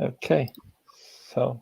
Okay, so.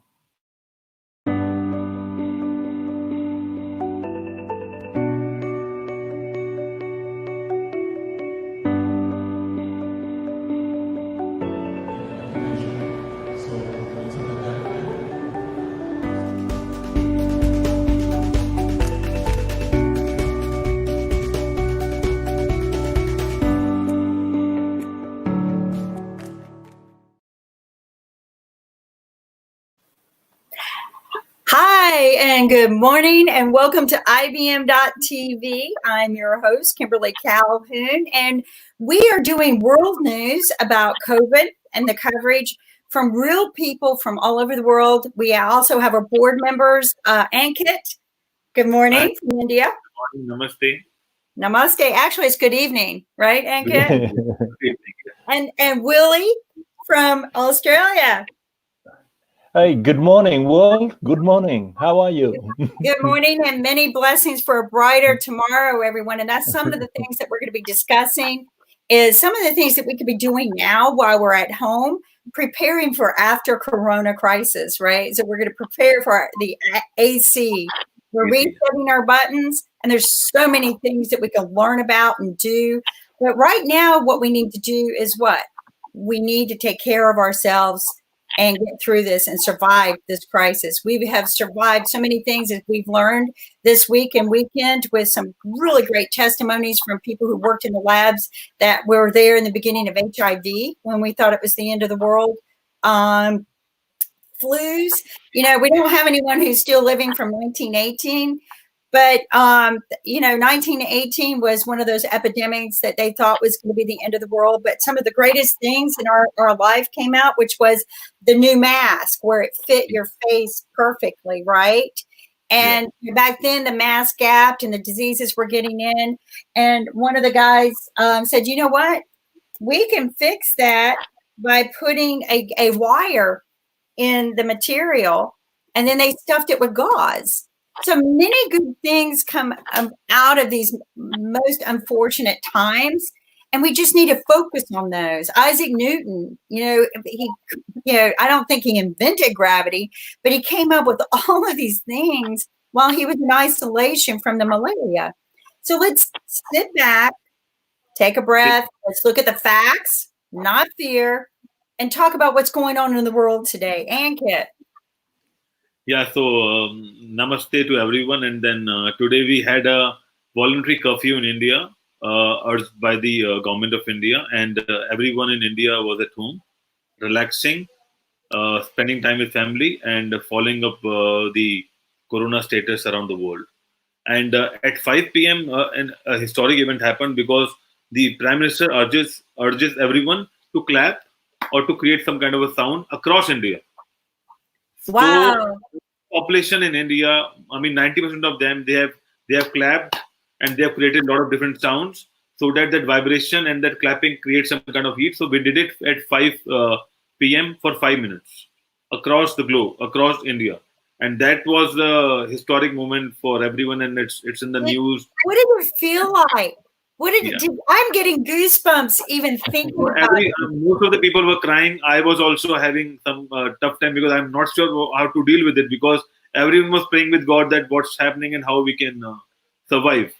Hi, and good morning, and welcome to IBM.TV. I'm your host, Kimberly Calhoun, and we are doing world news about COVID and the coverage from real people from all over the world. We also have our board members, Ankit. Good morning from India. Good morning, namaste. Namaste. Actually, it's good evening, right, Ankit? and Willie from Australia. Hey, good morning, world. Good morning. How are you? Good morning, and many blessings for a brighter tomorrow, everyone. And that's some of the things that we're going to be discussing, is some of the things that we could be doing now while we're at home, preparing for after Corona crisis, right? So we're going to prepare for the AC. We're resetting our buttons, and there's so many things that we can learn about and do. But right now, what we need to do is what? We need to take care of ourselves and get through this and survive this crisis. We have survived so many things that we've learned this week and weekend, with some really great testimonies from people who worked in the labs that were there in the beginning of HIV when we thought it was the end of the world. Flus, we don't have anyone who's still living from 1918. But, 1918 was one of those epidemics that they thought was going to be the end of the world. But some of the greatest things in our life came out, which was the new mask, where it fit your face perfectly, right? And back then, the mask gapped and the diseases were getting in. And one of the guys said, you know what? We can fix that by putting a wire in the material. And then they stuffed it with gauze. So many good things come out of these most unfortunate times, and we just need to focus on those. Isaac Newton, I don't think he invented gravity, but he came up with all of these things while he was in isolation from the malaria. So let's sit back, take a breath, let's look at the facts, not fear, and talk about what's going on in the world today. Ankit. Yeah, so namaste to everyone. And then today we had a voluntary curfew in India, urged by the government of India, and everyone in India was at home, relaxing, spending time with family, and following up the corona status around the world. And at 5 p.m., a historic event happened, because the Prime Minister urges everyone to clap or to create some kind of a sound across India. Wow. So, population in India, 90% of them, they have clapped, and they have created a lot of different sounds, so that vibration and that clapping creates some kind of heat. So we did it at 5 p.m. for 5 minutes across the globe, across India. And that was a historic moment for everyone, and it's in the news. What did it feel like? I'm getting goosebumps even thinking about it. Most of the people were crying. I was also having some tough time, because I'm not sure how to deal with it, because everyone was praying with God that what's happening and how we can survive.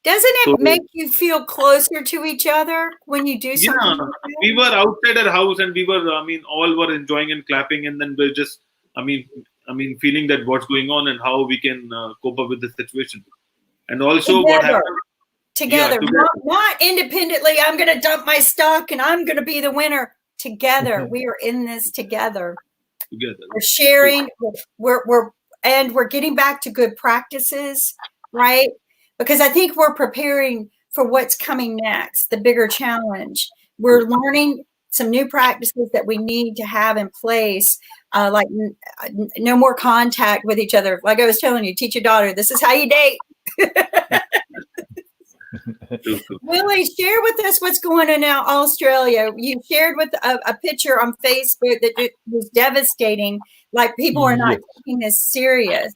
Doesn't it make you feel closer to each other when you do something? Yeah, we were outside our house, and we were, all were enjoying and clapping, and then we're just, feeling that what's going on and how we can cope up with the situation. And also what happened. Together, not independently. I'm going to dump my stock and I'm going to be the winner. Together, we are in this together. We're sharing. We're getting back to good practices, right? Because I think we're preparing for what's coming next, the bigger challenge. We're learning some new practices that we need to have in place, like no more contact with each other. Like I was telling you, teach your daughter, this is how you date. Willie, share with us what's going on in Australia. You shared with a picture on Facebook that it was devastating. Like people are not taking this serious.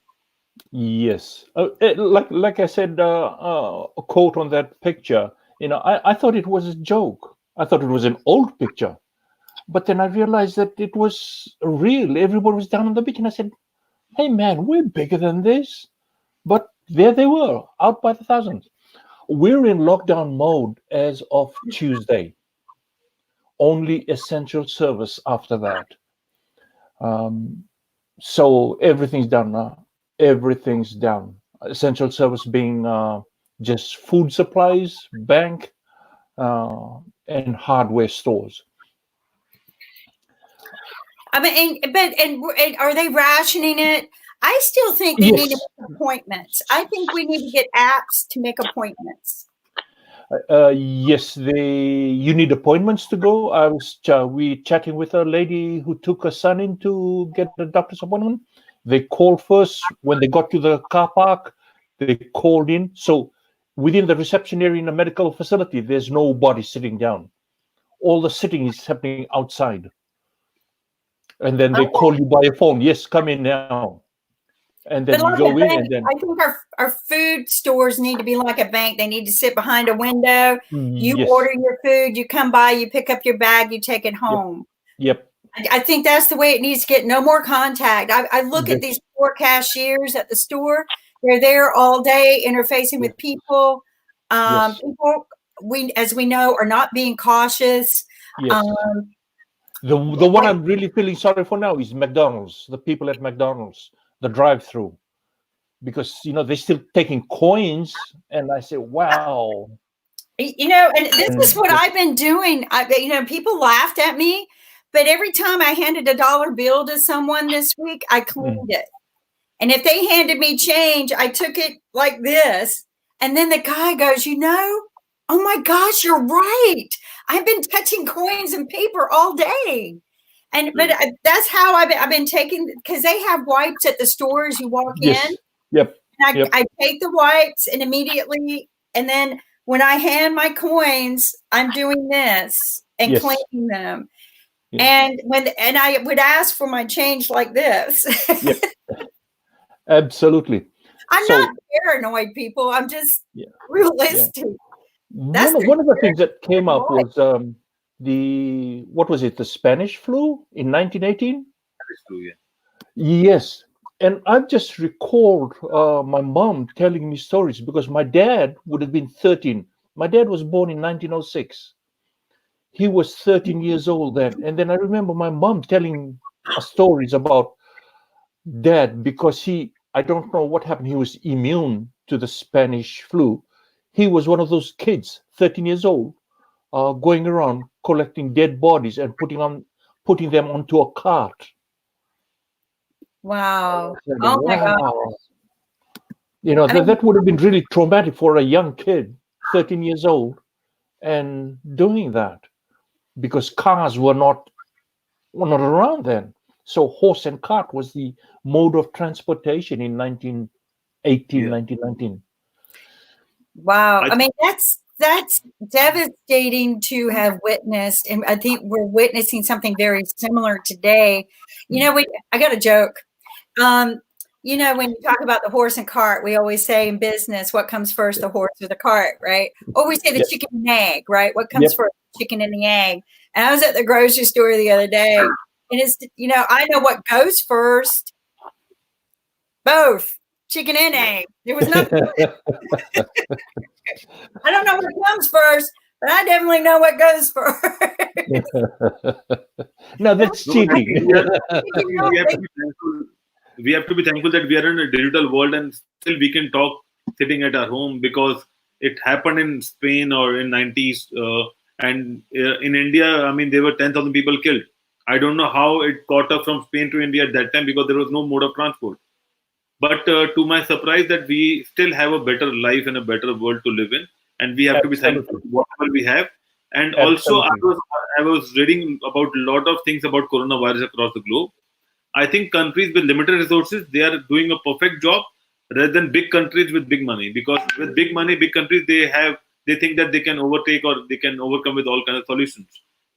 Yes, like I said, a quote on that picture. I thought it was a joke. I thought it was an old picture. But then I realized that it was real. Everybody was down on the beach. And I said, hey, man, we're bigger than this. But there they were, out by the thousands. We're in lockdown mode as of Tuesday. Only essential service after that. So everything's down now. Everything's down. Essential service being just food supplies, bank, and hardware stores. I mean, and are they rationing it? I still think they need to Yes. make appointments. I think we need to get apps to make appointments. Yes, you need appointments to go. We chatting with a lady who took her son in to get a doctor's appointment. They called first when they got to the car park. They called in. So within the reception area in a medical facility, there's nobody sitting down. All the sitting is happening outside. And then they call you by a phone. Yes, come in now. And then But you like go a in, bank, and then I think our food stores need to be like a bank. They need to sit behind a window. You yes, order your food, you come by, you pick up your bag, you take it yep, home. yep, I think that's the way it needs to get. No more contact. I look at yes, these poor cashiers at the store. They're there all day interfacing with people. yes, People, as we know, are not being cautious. yes. Um, The one I'm really feeling sorry for now is McDonald's. The people at McDonald's, the drive-through, because they're still taking coins, and I say, wow. and this is And what I've been doing. People laughed at me, but every time I handed a dollar bill to someone this week, I cleaned it. And if they handed me change, I took it like this. And then the guy goes, oh my gosh, you're right. I've been touching coins and paper all day. But that's how I've been taking, because they have wipes at the stores. You walk in, yes, yep, and yep, I take the wipes, and immediately, and then when I hand my coins, I'm doing this and yes, cleaning them. yes, And I would ask for my change like this. yep, absolutely. I'm So not paranoid, people. I'm just yeah, yeah. realistic. That's One of the things that came up boy. was what was it? The Spanish flu in 1918. That's true, yeah. Yes. And I've just recalled my mom telling me stories because my dad would have been 13. My dad was born in 1906. He was 13 years old then. And then I remember my mom telling us stories about dad because I don't know what happened. He was immune to the Spanish flu. He was one of those kids, 13 years old, going around collecting dead bodies and putting them onto a cart. Wow. Said, Oh my God. wow. I mean, That would have been really traumatic for a young kid, 13 years old, and doing that because cars were not around then. So horse and cart was the mode of transportation in 1918, Yeah. 1919. wow. I mean, that's devastating to have witnessed. And I think we're witnessing something very similar today. I got a joke. When you talk about the horse and cart, we always say in business, what comes first, the horse or the cart, right? Or we say the Yep. chicken and egg, right? What comes Yep. first, the chicken and the egg? And I was at the grocery store the other day, and it's, I know what goes first. Both chicken and egg. There was nothing. I don't know what comes first, but I definitely know what goes first. No, that's cheating. We have to be thankful that we are in a digital world and still we can talk sitting at our home because it happened in Spain or in 90s and in India. I mean, there were 10,000 people killed. I don't know how it caught up from Spain to India at that time because there was no mode of transport. But to my surprise, that we still have a better life and a better world to live in, and we have to be thankful for whatever we have. And also, I was reading about a lot of things about coronavirus across the globe. I think countries with limited resources, they are doing a perfect job rather than big countries with big money. Because with big money, big countries, they think that they can overtake or they can overcome with all kinds of solutions.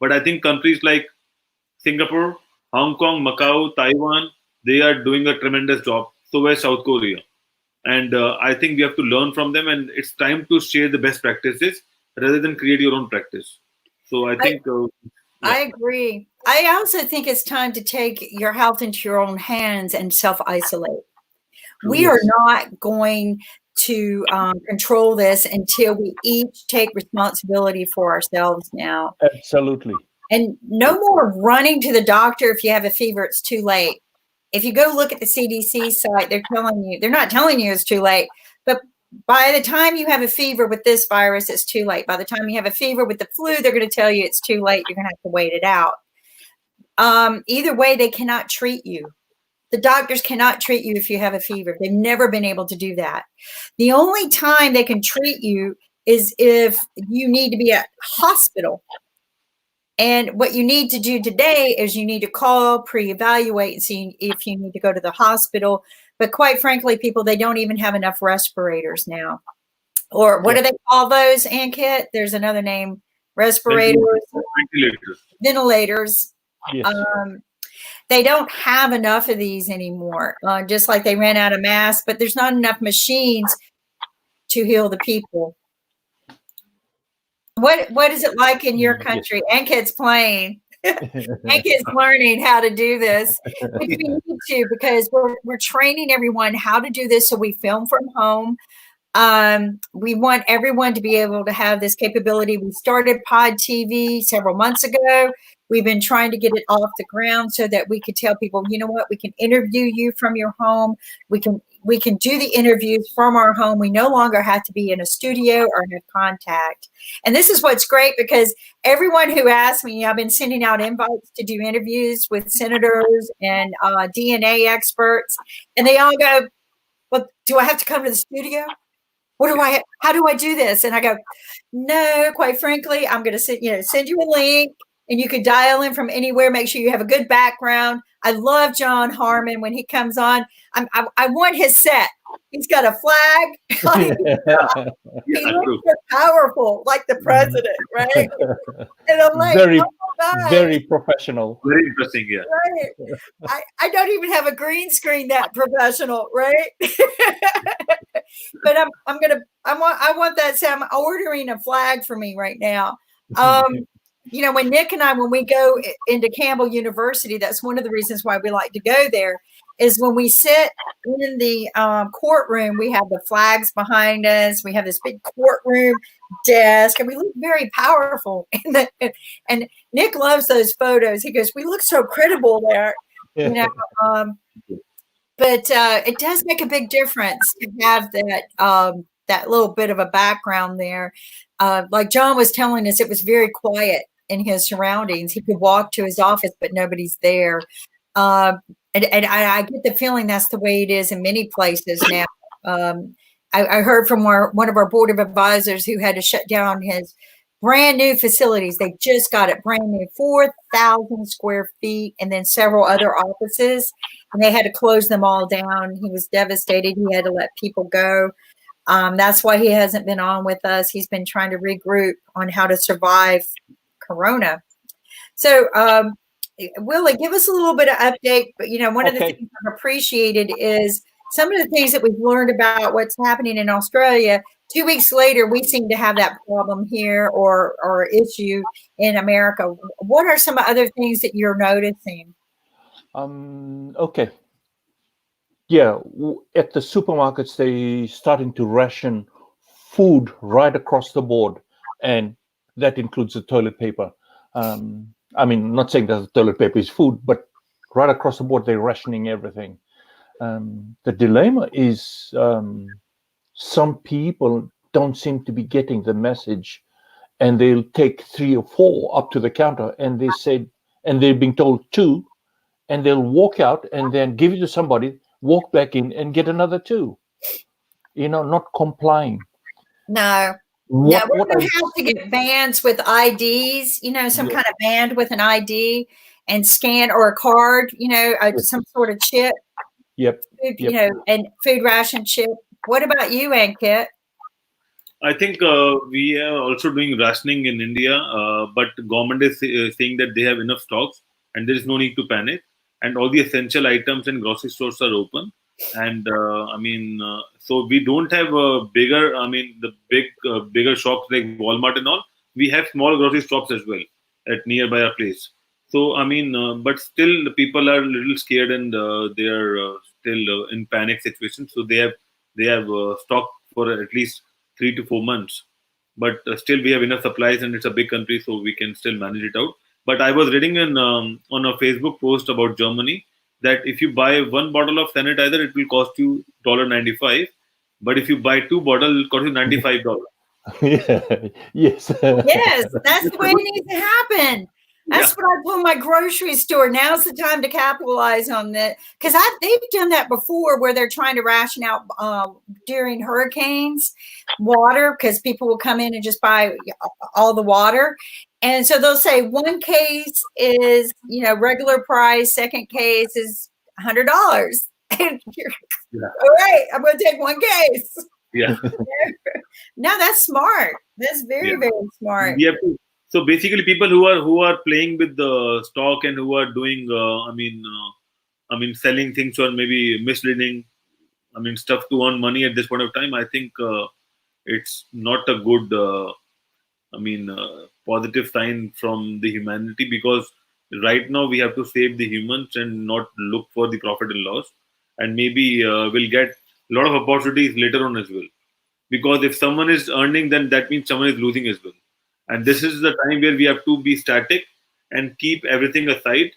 But I think countries like Singapore, Hong Kong, Macau, Taiwan, they are doing a tremendous job. So is South Korea. And I think we have to learn from them. And it's time to share the best practices rather than create your own practice. So I think I agree. I also think it's time to take your health into your own hands and self-isolate. We are not going to control this until we each take responsibility for ourselves now. Absolutely. And no more running to the doctor if you have a fever, it's too late. If you go look at the CDC site, they're not telling you it's too late, but by the time you have a fever with this virus, it's too late. By the time you have a fever with the flu, they're going to tell you it's too late. You're going to have to wait it out. Either way, they cannot treat you. The doctors cannot treat you if you have a fever. They've never been able to do that. The only time they can treat you is if you need to be at hospital. And what you need to do today is you need to call, pre-evaluate, and see if you need to go to the hospital. But quite frankly, people, they don't even have enough respirators now. Or what do they call those, Ankit? There's another name. Respirators. Ventilators. Yes. They don't have enough of these anymore, just like they ran out of masks, but there's not enough machines to heal the people. What is it like in your country? Ankit's playing. Ankit's learning how to do this. Which we need to, because we're training everyone how to do this so we film from home. We want everyone to be able to have this capability. We started Pod TV several months ago. We've been trying to get it off the ground so that we could tell people, you know what, we can interview you from your home. We can do the interviews from our home. We no longer have to be in a studio or have contact. And this is what's great, because everyone who asks me, I've been sending out invites to do interviews with senators and DNA experts, and they all go, well, do I have to come to the studio? How do I do this? And I go, no, quite frankly, I'm going to send you a link, and you can dial in from anywhere. Make sure you have a good background. I love John Harmon when he comes on. I want his set. He's got a flag. He looks so powerful, like the president, right? And I'm like, very professional. Very interesting, yeah. Right. I don't even have a green screen that professional, right? But I want that set. I'm ordering a flag for me right now. When Nick and I, when we go into Campbell University, that's one of the reasons why we like to go there, is when we sit in the courtroom, we have the flags behind us. We have this big courtroom desk, and we look very powerful. And Nick loves those photos. He goes, we look so credible there. But it does make a big difference to have that little bit of a background there. Like John was telling us, it was very quiet in his surroundings. He could walk to his office, but nobody's there. And I get the feeling that's the way it is in many places now. I heard from one of our board of advisors who had to shut down his brand new facilities. They just got it brand new, 4,000 square feet, and then several other offices, and they had to close them all down. He was devastated. He had to let people go. That's why he hasn't been on with us. He's been trying to regroup on how to survive Corona. So, Willie, give us a little bit of update. But, one of the things I've appreciated is some of the things that we've learned about what's happening in Australia. 2 weeks later, we seem to have that problem here or issue in America. What are some other things that you're noticing? Okay. Yeah, at the supermarkets, they starting to ration food right across the board, and that includes the toilet paper. Not saying that the toilet paper is food, but right across the board, they're rationing everything. The dilemma is some people don't seem to be getting the message, and they'll take 3 or 4 up to the counter, and they're being told 2, and they'll walk out and then give it to somebody, walk back in and get another 2. Not complying. No. We're going to have to get vans with IDs, some kind of van with an ID and scan, or a card, some sort of chip. Yep. Food, and food ration chip. What about you, Ankit? I think we are also doing rationing in India, but government is saying that they have enough stocks and there is no need to panic. And all the essential items and grocery stores are open. And so we don't have bigger shops like Walmart and all. we have small grocery shops as well at nearby our place. So I mean, but still, the people are a little scared and they are still in panic situation. So they have stock for at least 3 to 4 months. But still, we have enough supplies, and it's a big country, so we can still manage it out. But I was reading on a Facebook post about Germany that if you buy one bottle of sanitizer, it will cost you $95. But if you buy two bottles, it will cost you $95. Yeah. Yes. Yes, that's the way it needs to happen. That's Yeah. what I told my grocery store. Now's the time to capitalize on that, because they've done that before, where they're trying to ration out during hurricanes water, because people will come in and just buy all the water, and so they'll say one case is regular price, second case is $100, and you're Yeah. all right. I'm going to take one case. Yeah. No, that's smart. That's very, Yeah. very smart. We have to. So basically, people who are playing with the stock and who are doing, selling things or maybe misleading, stuff to earn money at this point of time. I think it's not a good, positive sign from the humanity, because right now we have to save the humans and not look for the profit and loss, and maybe we'll get a lot of opportunities later on as well. Because if someone is earning, then that means someone is losing as well. And this is the time where we have to be static and keep everything aside.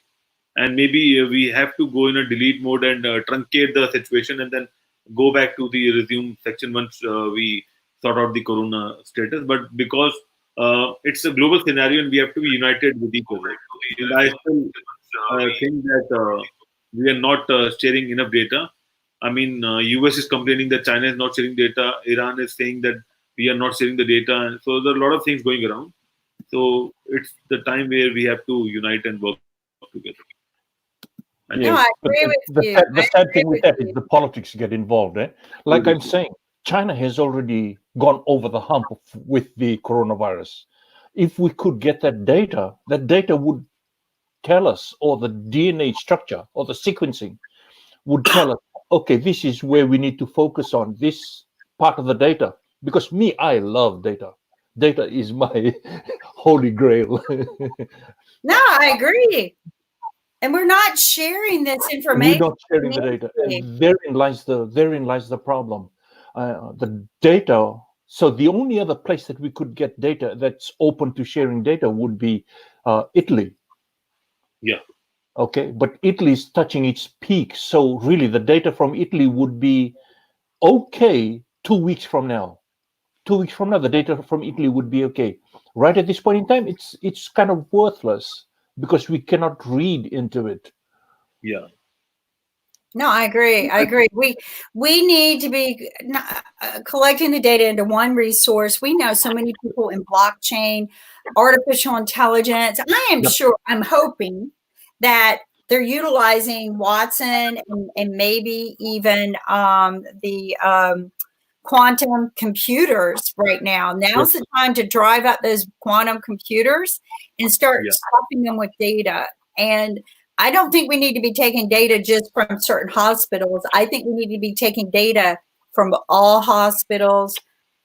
And maybe we have to go in a delete mode and truncate the situation, and then go back to the resume section once we sort out the corona status. But because it's a global scenario and we have to be united with each other. And I still think that we are not sharing enough data. US is complaining that China is not sharing data. Iran is saying that we are not sharing the data. And so there are a lot of things going around. So it's the time where we have to unite and work together. I think. No, Yes, I but agree the, with the, you. sad- the I sad agree thing with with that you. is the politics get involved. Like I'm saying, China has already gone over the hump with the coronavirus. If we could get that data would tell us, or the DNA structure or the sequencing would tell us, okay, this is where we need to focus on this part of the data. Because me, I love data. Data is my holy grail. No, I agree. And we're not sharing this We're information. not sharing the data, and therein lies the problem. The data. So the only other place that we could get data that's open to sharing data would be Italy. Yeah. Okay, but Italy is touching its peak, so really the data from Italy would be okay 2 weeks from now. 2 weeks from now, the data from Italy would be okay. Right at this point in time, it's kind of worthless because we cannot read into it. Yeah. No, I agree. I agree. We need to be collecting the data into one resource. We know so many people in blockchain, artificial intelligence. I am Yep. sure, I'm hoping that they're utilizing Watson and maybe even the quantum computers right now. Now's the time to drive up those quantum computers and start Yeah. stuffing them with data. And I don't think we need to be taking data just from certain hospitals. I think we need to be taking data from all hospitals.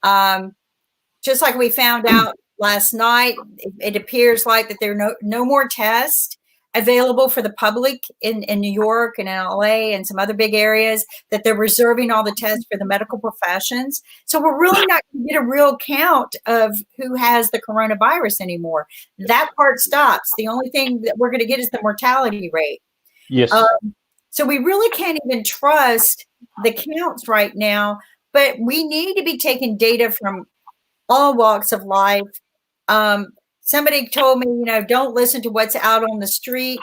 Just like we found out last night, it appears like that there are no more tests available for the public in New York and in LA and some other big areas, that they're reserving all the tests for the medical professions. So we're really not going to get a real count of who has the coronavirus anymore. That part stops. The only thing that we're going to get is the mortality rate. Yes. So we really can't even trust the counts right now, but we need to be taking data from all walks of life. Somebody told me, don't listen to what's out on the street.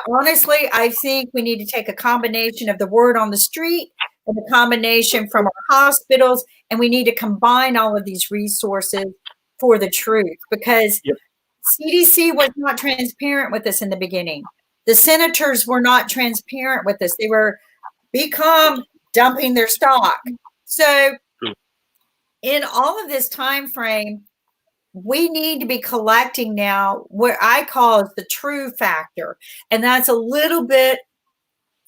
Honestly, I think we need to take a combination of the word on the street and a combination from our hospitals, and we need to combine all of these resources for the truth, because Yep. CDC was not transparent with us in the beginning. The senators were not transparent with us. They were dumping their stock. So in all of this time frame, we need to be collecting now what I call is the true factor. And that's a little bit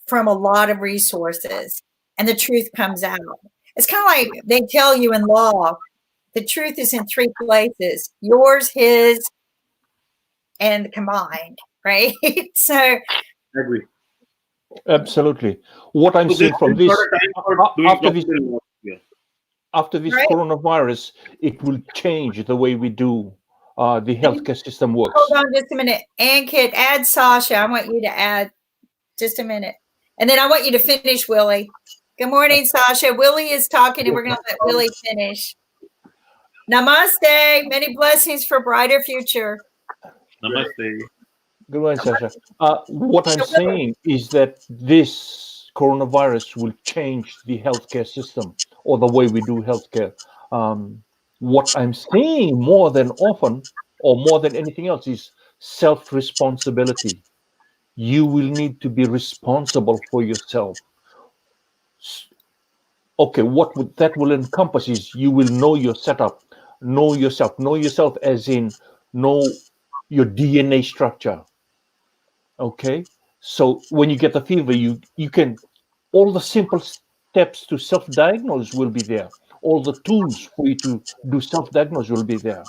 from a lot of resources, and the truth comes out. It's kind of like they tell you in law the truth is in three places: yours, his, and combined, right? So I agree. Absolutely. What I'm So seeing from there's this, not a time for doing after this, profit and loss. Yeah. after this right. coronavirus, it will change the way we do the healthcare system works. Hold on just a minute. And Kit, add Sasha. I want you to add just a minute. And then I want you to finish, Willie. Good morning, Sasha. Willie is talking, and we're going to let Willie finish. Namaste. Many blessings for brighter future. Namaste. Good morning, Sasha. What I'm saying is that this coronavirus will change the healthcare system or the way we do healthcare. What I'm seeing more than often, or more than anything else, is self-responsibility. You will need to be responsible for yourself. Okay, that will encompass is you will know your setup, know yourself as in know your DNA structure. Okay, so when you get the fever, you can, all the simple steps to self-diagnose will be there. All the tools for you to do self-diagnose will be there.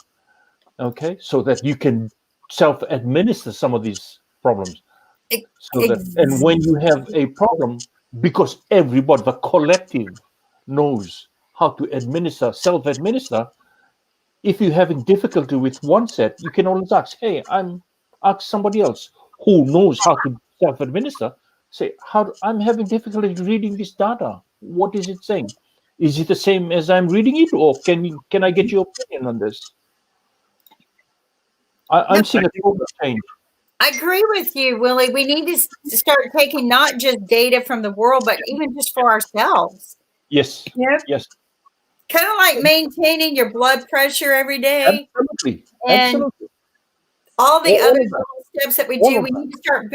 Okay, so that you can self-administer some of these problems. So that, and when you have a problem, because everybody, the collective, knows how to self-administer. If you're having difficulty with one set, you can always ask, hey, ask somebody else who knows how to self-administer. Say, I'm having difficulty reading this data. What is it saying? Is it the same as I'm reading it, or can I get your opinion on this? I'm seeing a total change. I agree with you, Willie. We need to start taking not just data from the world, but even just for ourselves. Yes. Yep. Yes. Kind of like maintaining your blood pressure every day. Absolutely. And Absolutely. all the All other of that. steps that we All do, of we that. need to start.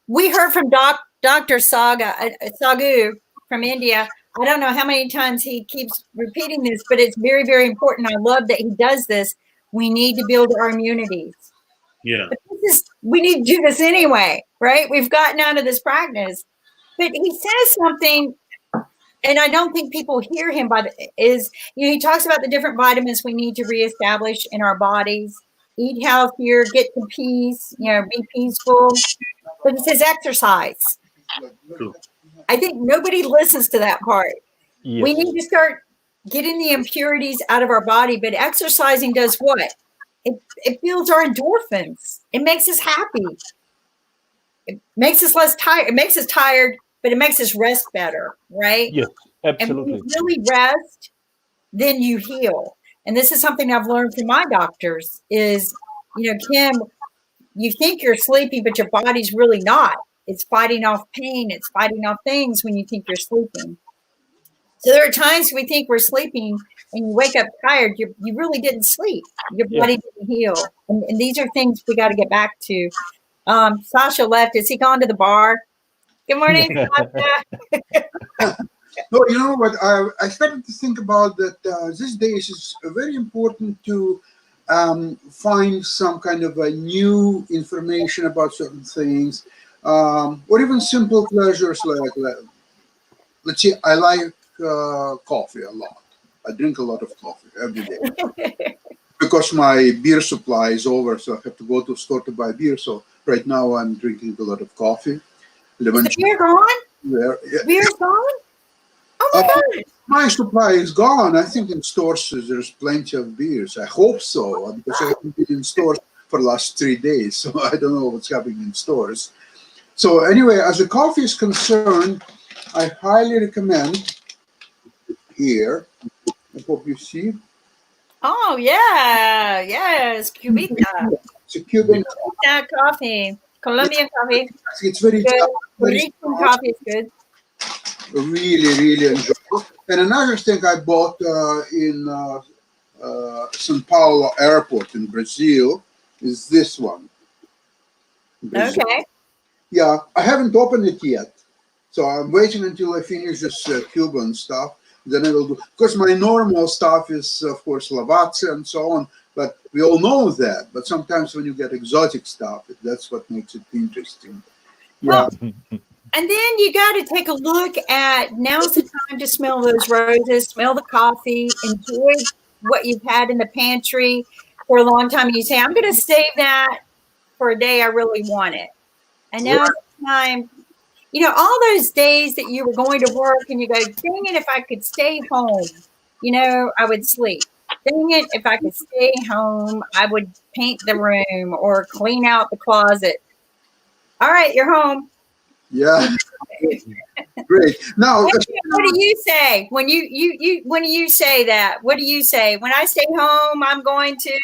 We heard from Dr. Sagu from India. I don't know how many times he keeps repeating this, but it's very, very important. I love that he does this. We need to build our immunities. Yeah. But we need to do this anyway, right? We've gotten out of this practice. But he says something, and I don't think people hear him, he talks about the different vitamins we need to reestablish in our bodies. Eat healthier, get to peace, be peaceful. But he says exercise. True. I think nobody listens to that part. Yes. We need to start getting the impurities out of our body, but exercising does what? It builds our endorphins. It makes us happy. It makes us less tired. It makes us tired, but it makes us rest better, right? Yes, absolutely. And when you really rest, then you heal. And this is something I've learned from my doctors is, Kim, you think you're sleeping, but your body's really not. It's fighting off pain. It's fighting off things when you think you're sleeping. So there are times we think we're sleeping and you wake up tired. You really didn't sleep. Your body didn't heal. And these are things we got to get back to. Sasha left. Is he gone to the bar? Good morning, Sasha. No, you know what? I started to think about that these days it's very important to find some kind of a new information about certain things, or even simple pleasures like let's see, I like coffee a lot. I drink a lot of coffee every day because my beer supply is over, so I have to go to the store to buy beer. So right now I'm drinking a lot of coffee. Is the beer gone? Yeah. Beer's gone? Oh my God. My supply is gone. I think in stores there's plenty of beers. I hope so, because I haven't been in stores for the last 3 days, so I don't know what's happening in stores. So anyway, as the coffee is concerned, I highly recommend here. I hope you see. Oh yeah, yes, Cubita. It's a Cuban Coffee, Colombian coffee. It's very Good. very Rican coffee is good. really, really enjoyable. And another thing I bought in São Paulo airport in Brazil is this one. Brazil. Okay. Yeah, I haven't opened it yet. So I'm waiting until I finish this Cuban stuff. Then I will do, because my normal stuff is, of course, Lavazza and so on. But we all know that. But sometimes when you get exotic stuff, that's what makes it interesting. Yeah. Well, and then you got to take a look at, now's the time to smell those roses, smell the coffee, enjoy what you've had in the pantry for a long time, and you say, I'm going to save that for a day I really want it. And now it's time, all those days that you were going to work and you go, dang it, if I could stay home, I would sleep. Dang it, if I could stay home, I would paint the room or clean out the closet. All right, you're home. Yeah. Great. Now, what do you say when you say that? What do you say? When I stay home, I'm going to.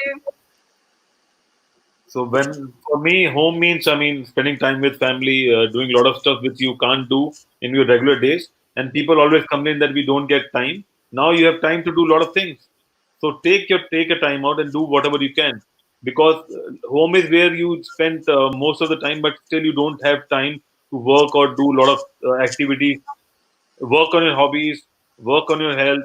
So for me, home means, spending time with family, doing a lot of stuff which you can't do in your regular days. And people always complain that we don't get time. Now you have time to do a lot of things. So take a time out and do whatever you can, because home is where you spend most of the time, but still you don't have time to work or do a lot of activities. Work on your hobbies, work on your health.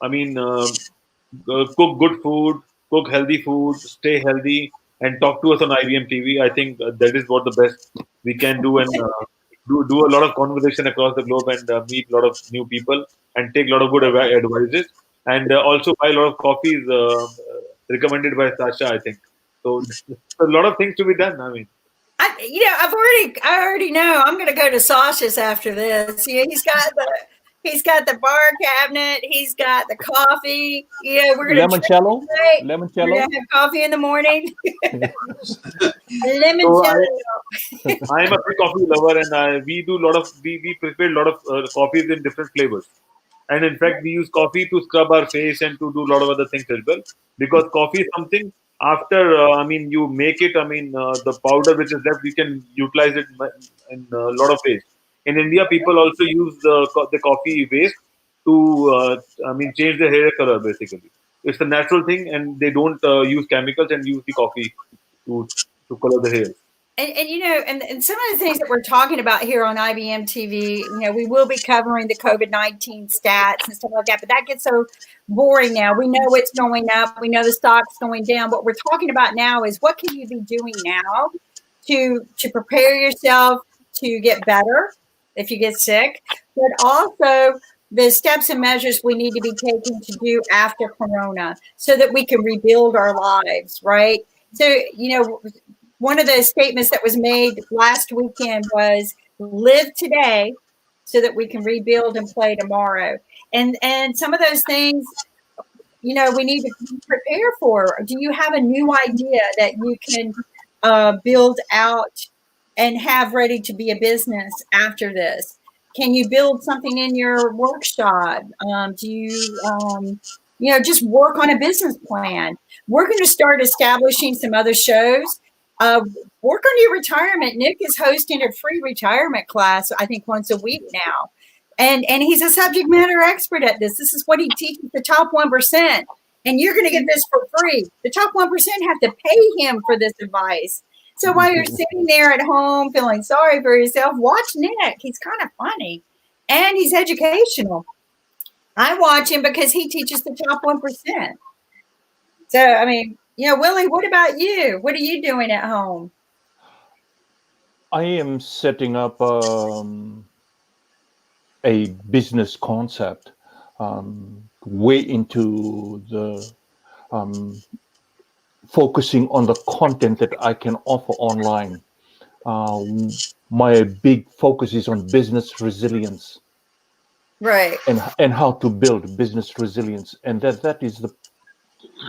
I mean, cook good food, cook healthy food, stay healthy, and talk to us on IBM TV. I think that is what the best we can do, and do a lot of conversation across the globe, and meet a lot of new people, and take a lot of good advices, and also buy a lot of coffees recommended by Sasha. I think so. A lot of things to be done. I already know I'm going to go to Sasha's after this. He's got the bar cabinet. He's got the coffee. We're going to limoncello. We're going to have coffee in the morning. Limoncello. I'm a big coffee lover, and we prepare a lot of coffees in different flavors. And in fact, we use coffee to scrub our face and to do a lot of other things as well. Because coffee is something, after you make it, the powder which is left, we can utilize it in a lot of ways. In India, people also use the coffee waste to change their hair color. Basically, it's a natural thing, and they don't use chemicals and use the coffee to color the hair. And some of the things that we're talking about here on IBM TV, we will be covering the COVID-19 stats and stuff like that, but that gets so boring now. We know it's going up. We know the stock's going down. What we're talking about now is what can you be doing now to prepare yourself to get better if you get sick, but also the steps and measures we need to be taking to do after Corona so that we can rebuild our lives, right? So, one of the statements that was made last weekend was live today so that we can rebuild and play tomorrow. And some of those things, we need to prepare for. Do you have a new idea that you can build out and have ready to be a business after this? Can you build something in your workshop? Do you, just work on a business plan? We're going to start establishing some other shows. Work on your retirement. Nick is hosting a free retirement class, I think once a week now. And he's a subject matter expert at this. This is what he teaches the top 1%. And you're going to get this for free. The top 1% have to pay him for this advice. So while you're sitting there at home feeling sorry for yourself, watch Nick. He's kind of funny and he's educational. I watch him because he teaches the top 1%. So, Willie, what about you? What are you doing at home? I am setting up a business concept way into the focusing on the content that I can offer online. My big focus is on business resilience, right? And how to build business resilience, and that is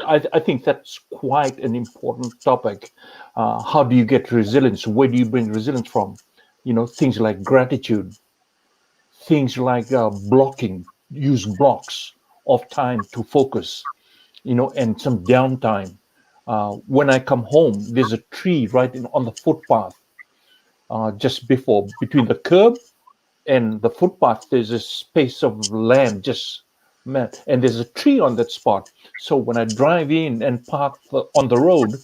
I think that's quite an important topic. How do you get resilience? Where do you bring resilience from? Things like gratitude, things like blocking, use blocks of time to focus, and some downtime. When I come home, there's a tree right on the footpath, just between the curb and the footpath. There's a space of land, and there's a tree on that spot. So when I drive in and park on the road,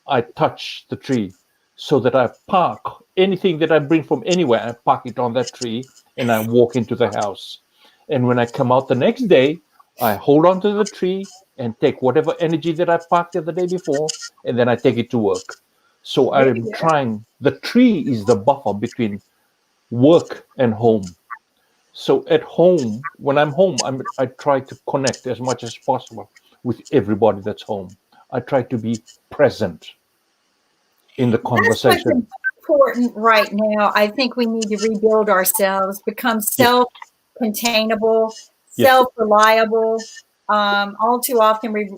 I touch the tree, so that I park anything that I bring from anywhere. I park it on that tree, and I walk into the house. And when I come out the next day, I hold on to the tree and take whatever energy that I parked the day before, and then I take it to work. So I am trying. The tree is the buffer between work and home. So at home, when I'm home, I try to connect as much as possible with everybody that's home. I try to be present in the That's what's conversation. important right now. I think we need to rebuild ourselves, become Yes, self-containable, yes, self-reliable. All too often we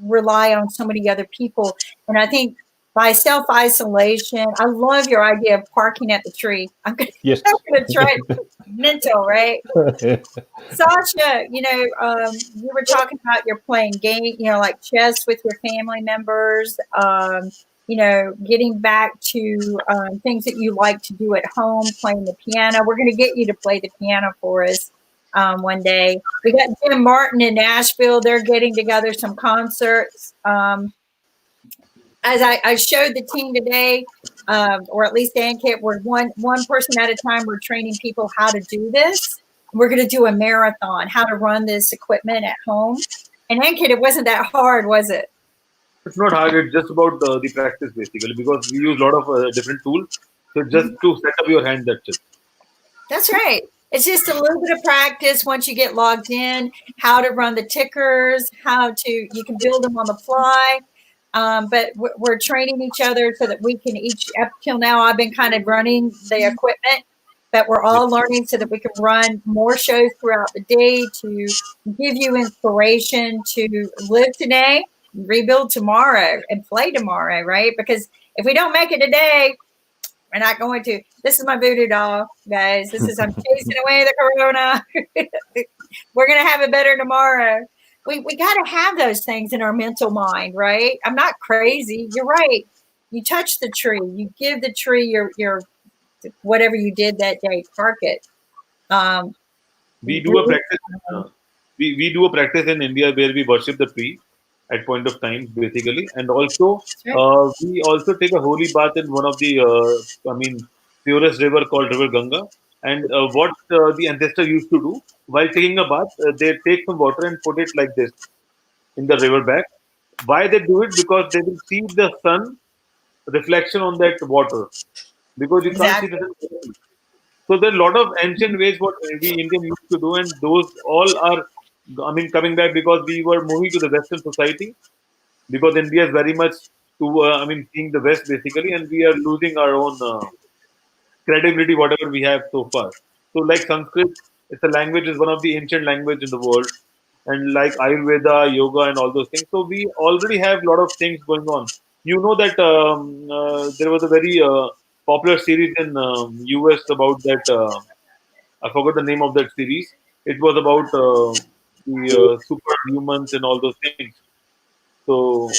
rely on so many other people. And I think by self-isolation, I love your idea of parking at the tree. yes. I'm gonna try it. Mental, right? Sasha, you were talking about you're playing game, like chess with your family members, getting back to things that you like to do at home, playing the piano. We're going to get you to play the piano for us one day. We got Jim Martin in Nashville. They're getting together some concerts. As I showed the team today, or at least Ankit, we're one person at a time. We're training people how to do this. We're going to do a marathon, how to run this equipment at home. And Ankit, it wasn't that hard, was it? It's not hard. It's just about the practice basically because we use a lot of different tools. So just to set up your hand, that's it. That's right. It's just a little bit of practice once you get logged in, how to run the tickers, you can build them on the fly. But we're training each other so that we can up till now, I've been kind of running the equipment, but we're all learning so that we can run more shows throughout the day to give you inspiration to live today, rebuild tomorrow, and play tomorrow, right? Because if we don't make it today, we're not going to. This is my voodoo doll, guys. I'm chasing away the corona. We're going to have it better tomorrow. We got to have those things in our mental mind, right? I'm not crazy. You're right. You touch the tree. You give the tree your whatever you did that day. Park it. We do a practice. We do a practice in India where we worship the tree at point of time basically, and also we also take a holy bath in one of the purest river called River Ganga. And what the ancestors used to do while taking a bath, they take some water and put it like this in the river back. Why they do it? Because they will see the sun reflection on that water because you can't see the Exactly. sun. So there are a lot of ancient ways what we Indian used to do, and those all are, coming back because we were moving to the Western society because India is very much to, seeing the West basically, and we are losing our own credibility, whatever we have so far. So like Sanskrit, it's a language, is one of the ancient language in the world, and like Ayurveda, yoga, and all those things. So we already have a lot of things going on. You know that there was a very popular series in US about that. I forgot the name of that series. It was about the superhumans and all those things. So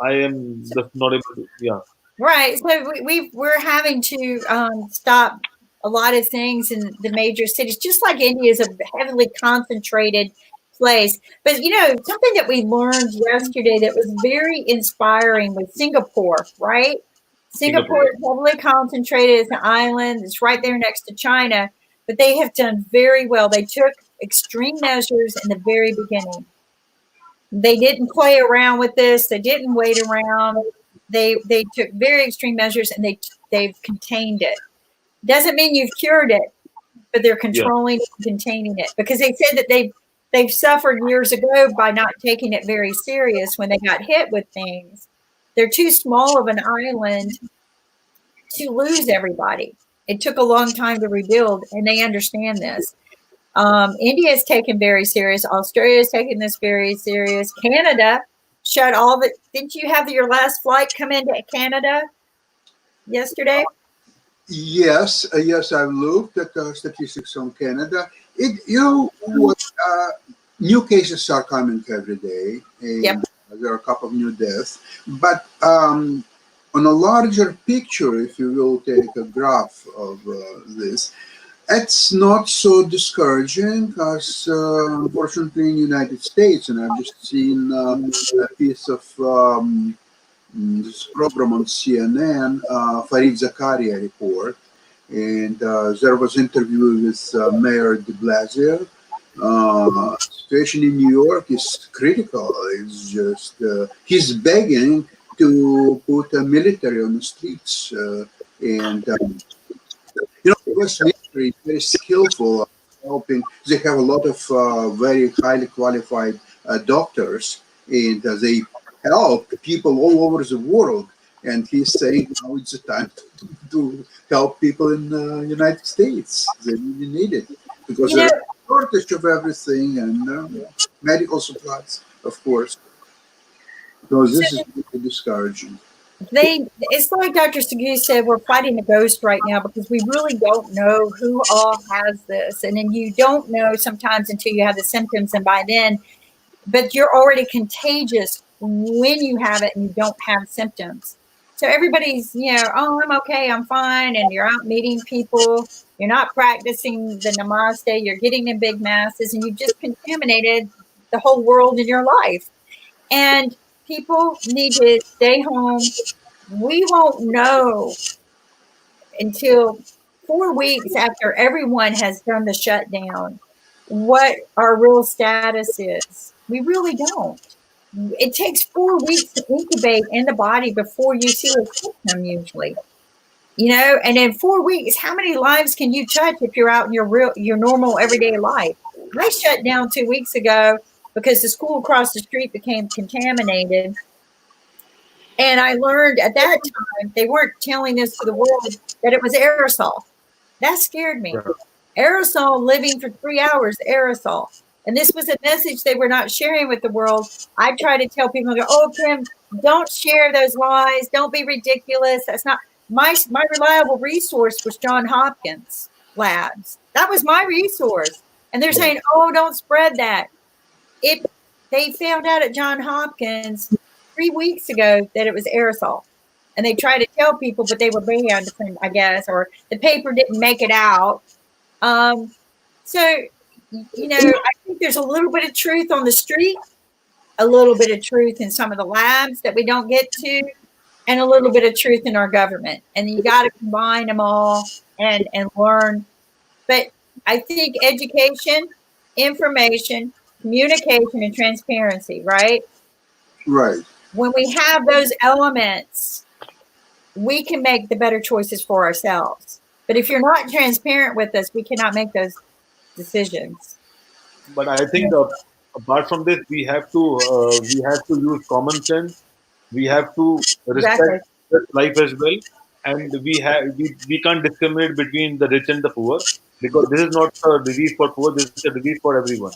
I am just not able to. Yeah. Right. So we're having to stop a lot of things in the major cities, just like India is a heavily concentrated place. But something that we learned yesterday that was very inspiring was Singapore, right? Singapore. Singapore is heavily concentrated as an island. It's right there next to China, but they have done very well. They took extreme measures in the very beginning. They didn't play around with this. They didn't wait around. They took very extreme measures and they've contained it. Doesn't mean you've cured it, but they're controlling and containing it because they said that they've suffered years ago by not taking it very serious when they got hit with things. They're too small of an island to lose everybody. It took a long time to rebuild, and they understand this. India is taken very serious. Australia is taking this very serious. Canada shut all the. Didn't you have your last flight come into Canada yesterday? Yes, yes, I've looked at the statistics from Canada. New cases are coming every day, and there are a couple of new deaths. But on a larger picture, if you will take a graph of this, it's not so discouraging because, unfortunately, in the United States, and I've just seen a piece of this program on CNN, Farid Zakaria report, and there was interview with Mayor de Blasio. Situation in New York is critical. It's just he's begging to put a military on the streets, and the U.S. military is very skillful at helping. They have a lot of very highly qualified doctors, and they help people all over the world. And he's saying now it's the time to help people in the United States. They really need it because You know, there's a shortage of everything and medical supplies, of course. So so this is really discouraging. it's like Dr. Segui said, we're fighting a ghost right now because we really don't know who all has this. And then you don't know sometimes until you have the symptoms. And by then, but you're already contagious when you have it and you don't have symptoms. So everybody's, oh, I'm okay, I'm fine. And you're out meeting people. You're not practicing the namaste. You're getting in big masses and you've just contaminated the whole world in your life. And people need to stay home. We won't know until 4 weeks after everyone has done the shutdown what our real status is. We really don't. It takes 4 weeks to incubate in the body before you see a symptom usually. And in 4 weeks, how many lives can you touch if you're out in your normal everyday life? I shut down 2 weeks ago because the school across the street became contaminated. And I learned at that time, they weren't telling this to the world, that it was aerosol. That scared me. Right. Aerosol living for 3 hours, aerosol. And this was a message they were not sharing with the world. I try to tell people, oh, Kim, don't share those lies. Don't be ridiculous. That's not my reliable resource was John Hopkins Labs. That was my resource. And they're saying, oh, don't spread that. They found out at John Hopkins 3 weeks ago that it was aerosol. And they tried to tell people, but they were banned, I guess, or the paper didn't make it out. So, I think there's a little bit of truth on the street, a little bit of truth in some of the labs that we don't get to, and a little bit of truth in our government. And you got to combine them all and learn. But I think education, information, communication, and transparency, right? Right. When we have those elements, we can make the better choices for ourselves. But if you're not transparent with us, we cannot make those decisions. But I think apart from this, we have to use common sense. We have to Exactly. respect life as well, and we can't discriminate between the rich and the poor, because this is not a disease for poor. This is a disease for everyone.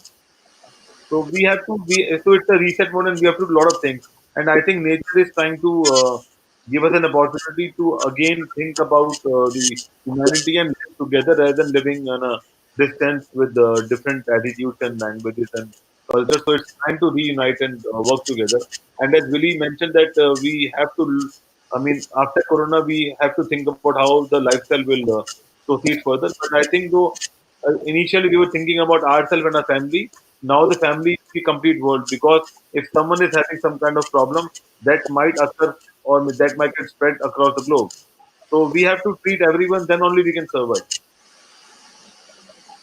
So we have to be. So it's a reset mode, and we have to do a lot of things. And I think nature is trying to give us an opportunity to again think about the humanity and live together rather than living on a distance with different attitudes and languages and cultures. So it's time to reunite and work together. And as Willie mentioned, that we have to. I mean, after Corona, we have to think about how the lifestyle will proceed further. But I think though initially we were thinking about ourselves and our family. Now the family is the complete world, because if someone is having some kind of problem, that might occur or that might get spread across the globe. So we have to treat everyone, then only we can survive.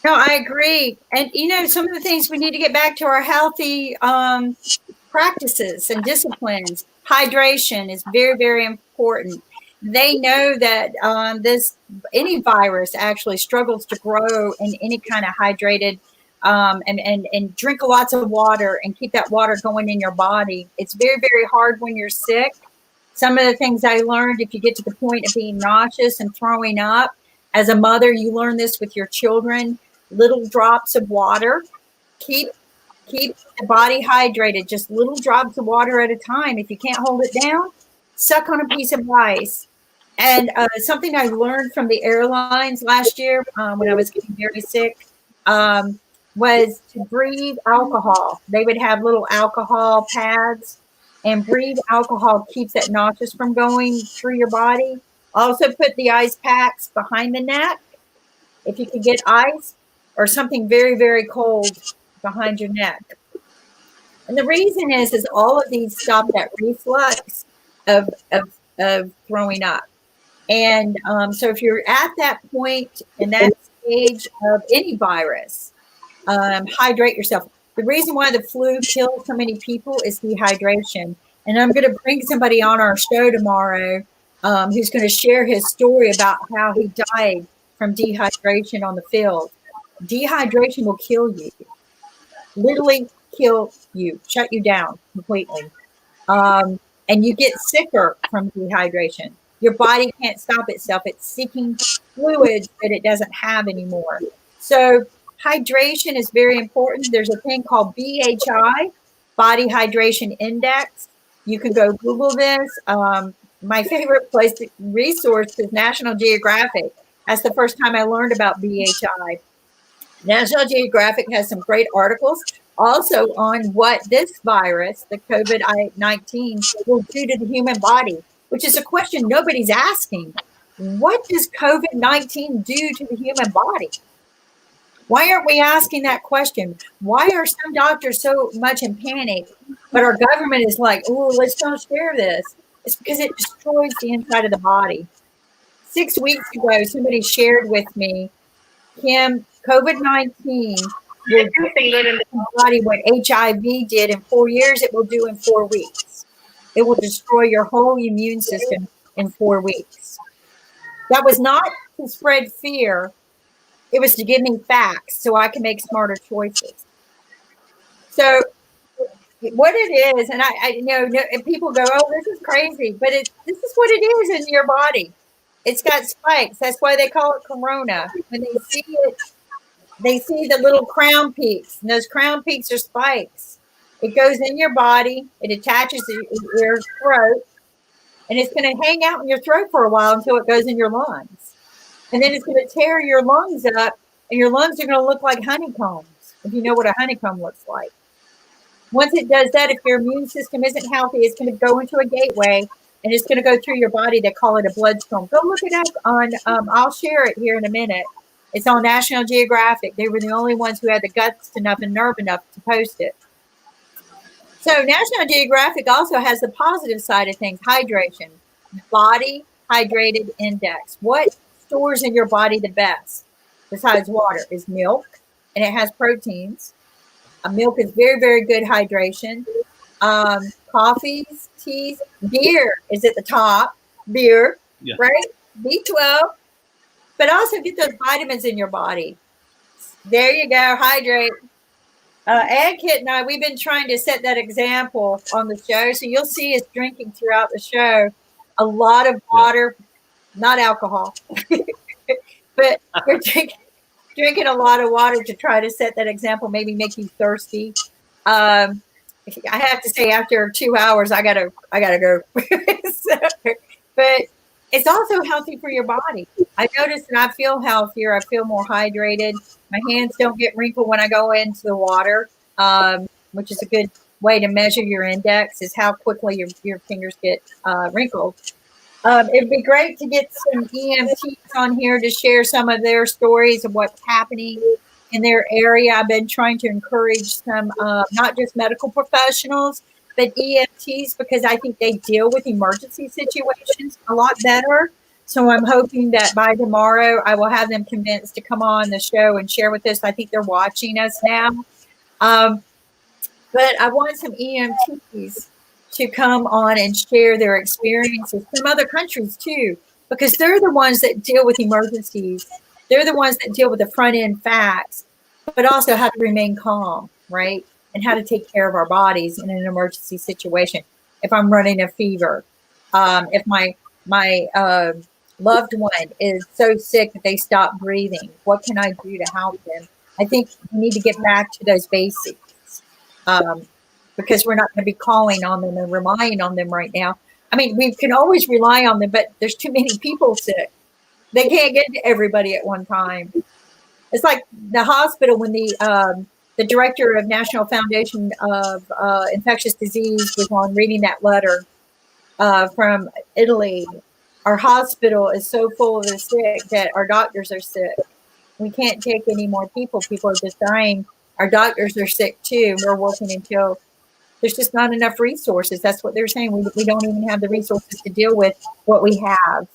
No, I agree. And, some of the things we need to get back to our healthy practices and disciplines. Hydration is very, very important. They know that any virus actually struggles to grow in any kind of hydrated and drink lots of water and keep that water going in your body. It's very, very hard when you're sick. Some of the things I learned, if you get to the point of being nauseous and throwing up, as a mother, you learn this with your children. Little drops of water. Keep the body hydrated. Just little drops of water at a time. If you can't hold it down, suck on a piece of ice. And something I learned from the airlines last year when I was getting very sick was to breathe alcohol. They would have little alcohol pads, and breathe alcohol keeps that nauseous from going through your body. Also put the ice packs behind the neck. If you could get ice or something very, very cold behind your neck. And the reason is all of these stop that reflux of throwing up. And so if you're at that point in that stage of any virus, hydrate yourself. The reason why the flu kills so many people is dehydration. And I'm going to bring somebody on our show tomorrow who's going to share his story about how he died from dehydration on the field. Dehydration will kill you. Literally kill you, shut you down completely. And you get sicker from dehydration. Your body can't stop itself. It's seeking fluids that it doesn't have anymore. So hydration is very important. There's a thing called BHI, Body Hydration Index. You can go Google this. My favorite place to resource is National Geographic. That's the first time I learned about BHI. National Geographic has some great articles also on what this virus, the COVID-19, will do to the human body, which is a question nobody's asking. What does COVID-19 do to the human body? Why aren't we asking that question? Why are some doctors so much in panic, but our government is like, oh, let's don't share this? It's because it destroys the inside of the body. 6 weeks ago, somebody shared with me, Kim, COVID-19 will do in the body what HIV did in 4 years, it will do in 4 weeks. It will destroy your whole immune system in 4 weeks. That was not to spread fear. It was to give me facts so I can make smarter choices. So what it is, and I know and people go, oh, this is crazy, but this is what it is in your body. It's got spikes. That's why they call it corona. When they see it, they see the little crown peaks, and those crown peaks are spikes. It goes in your body, it attaches to your throat, and it's going to hang out in your throat for a while until it goes in your lungs. And then it's going to tear your lungs up, and your lungs are going to look like honeycombs, if you know what a honeycomb looks like. Once it does that, if your immune system isn't healthy, it's going to go into a gateway, and it's going to go through your body. They call it a bloodstream. Go look it up on, I'll share it here in a minute. It's on National Geographic. They were the only ones who had the guts enough and nerve enough to post it. So National Geographic also has the positive side of things, hydration, body hydrated index. What stores in your body the best besides water is milk, and it has proteins. Milk is very, very good hydration. Coffees, teas, beer is at the top. Beer, yeah. Right? B12. But also get those vitamins in your body. There you go, hydrate. And Kit and I, we've been trying to set that example on the show. So you'll see us drinking throughout the show a lot of water, not alcohol. But we're drinking a lot of water to try to set that example, maybe make you thirsty. I have to say, after 2 hours, I gotta go. But it's also healthy for your body. I notice that I feel healthier. I feel more hydrated. My hands don't get wrinkled when I go into the water, which is a good way to measure your index, is how quickly your fingers get wrinkled. It'd be great to get some EMTs on here to share some of their stories of what's happening in their area. I've been trying to encourage some, not just medical professionals, but EMTs, because I think they deal with emergency situations a lot better. So I'm hoping that by tomorrow I will have them convinced to come on the show and share with us. I think they're watching us now. But I want some EMTs to come on and share their experiences from other countries too, because they're the ones that deal with emergencies. They're the ones that deal with the front end facts, but also how to remain calm, right? And how to take care of our bodies in an emergency situation. If I'm running a fever, if my loved one is so sick that they stop breathing, what can I do to help them? I think we need to get back to those basics, because we're not going to be calling on them and relying on them right now. I mean, we can always rely on them, but there's too many people sick. They can't get to everybody at one time. It's like the hospital when the director of National Foundation of Infectious Disease was on reading that letter from Italy. Our hospital is so full of the sick that our doctors are sick. We can't take any more people. People are just dying. Our doctors are sick too. We're working until there's just not enough resources. That's what they're saying. We don't even have the resources to deal with what we have.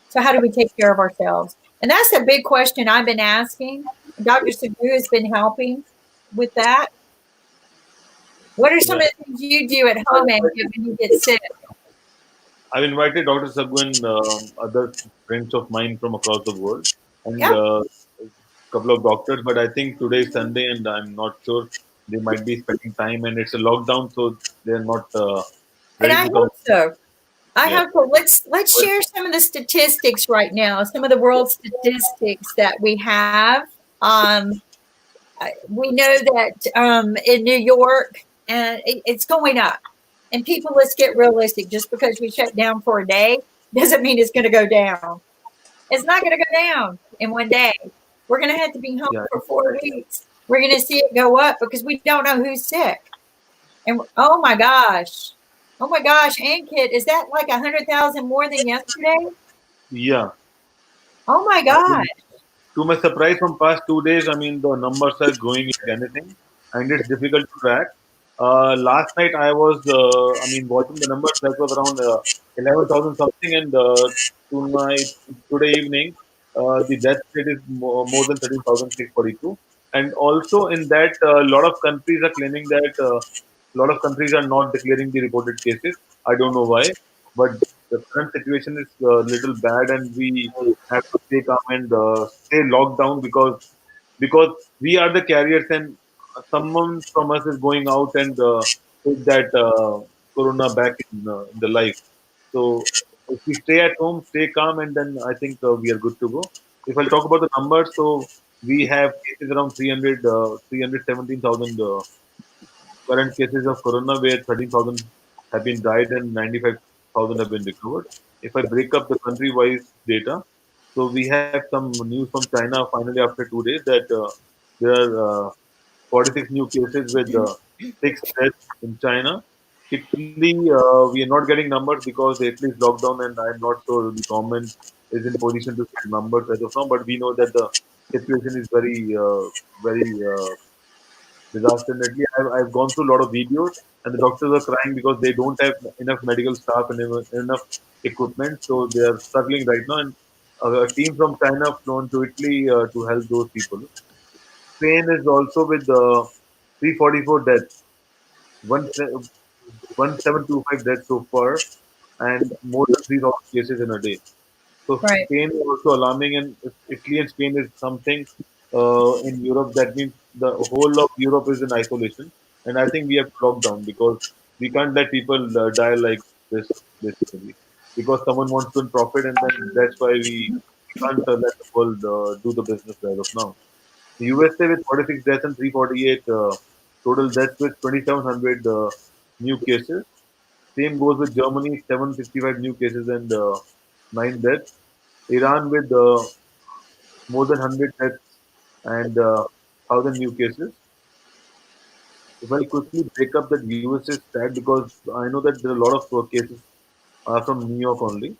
So how do we take care of ourselves? And that's a big question I've been asking. Dr. Sagu has been helping with that. What are some of the things you do at home and when you get sick? I've invited Dr. Sagu and other friends of mine from across the world, and a couple of doctors. But I think today is Sunday, and I'm not sure they might be spending time, and it's a lockdown, so they're not And ready I to come. hope so. I Yeah. hope so. Let's share some of the statistics right now. Some of the world statistics that we have. We know that in New York, and it's going up. And people, let's get realistic. Just because we shut down for a day doesn't mean it's going to go down. It's not going to go down in one day. We're going to have to be home Yeah. for 4 weeks. We're going to see it go up because we don't know who's sick. And oh my gosh, Ankit, is that like 100,000 more than yesterday? Yeah. Oh my I gosh. mean, to my surprise, from past 2 days, I mean, the numbers are growing like anything, and it's difficult to track. Last night I was, I mean, watching the numbers. That was around 11,000 something, and today evening, the death rate is more than 13,642. And also in that, a lot of countries are claiming that a lot of countries are not declaring the reported cases. I don't know why, but the current situation is a little bad, and we have to stay calm and stay locked down because we are the carriers, and someone from us is going out and take that corona back in the life. So if we stay at home, stay calm, and then I think we are good to go. If I talk about the numbers, so we have cases around 317,000 current cases of corona, where 13,000 have been died and 95,000 have been recovered. If I break up the country-wise data, so we have some news from China finally after 2 days that there are 46 new cases with 6 deaths in China. Italy, we are not getting numbers because Italy is locked down, and I'm not sure the government is in position to get numbers as of now. But we know that the situation is very disastrously. I've gone through a lot of videos, and the doctors are crying because they don't have enough medical staff and enough equipment, so they are struggling right now. And a team from China flown to Italy to help those people. Spain is also with 344 deaths, one 1725 deaths so far, and more than 3,000 cases in a day. So Right. Spain is also alarming, and if Italy and Spain is something in Europe. That means the whole of Europe is in isolation, and I think we have to lock down because we can't let people die like this basically because someone wants to profit, and then that's why we can't let the world do the business as of now. The USA with 46 deaths and 348 total deaths with 2,700 new cases. Same goes with Germany, 765 new cases and 9 deaths. Iran with more than 100 deaths and 1,000 new cases. If I quickly break up that USA stat, because I know that there are a lot of cases are from New York only.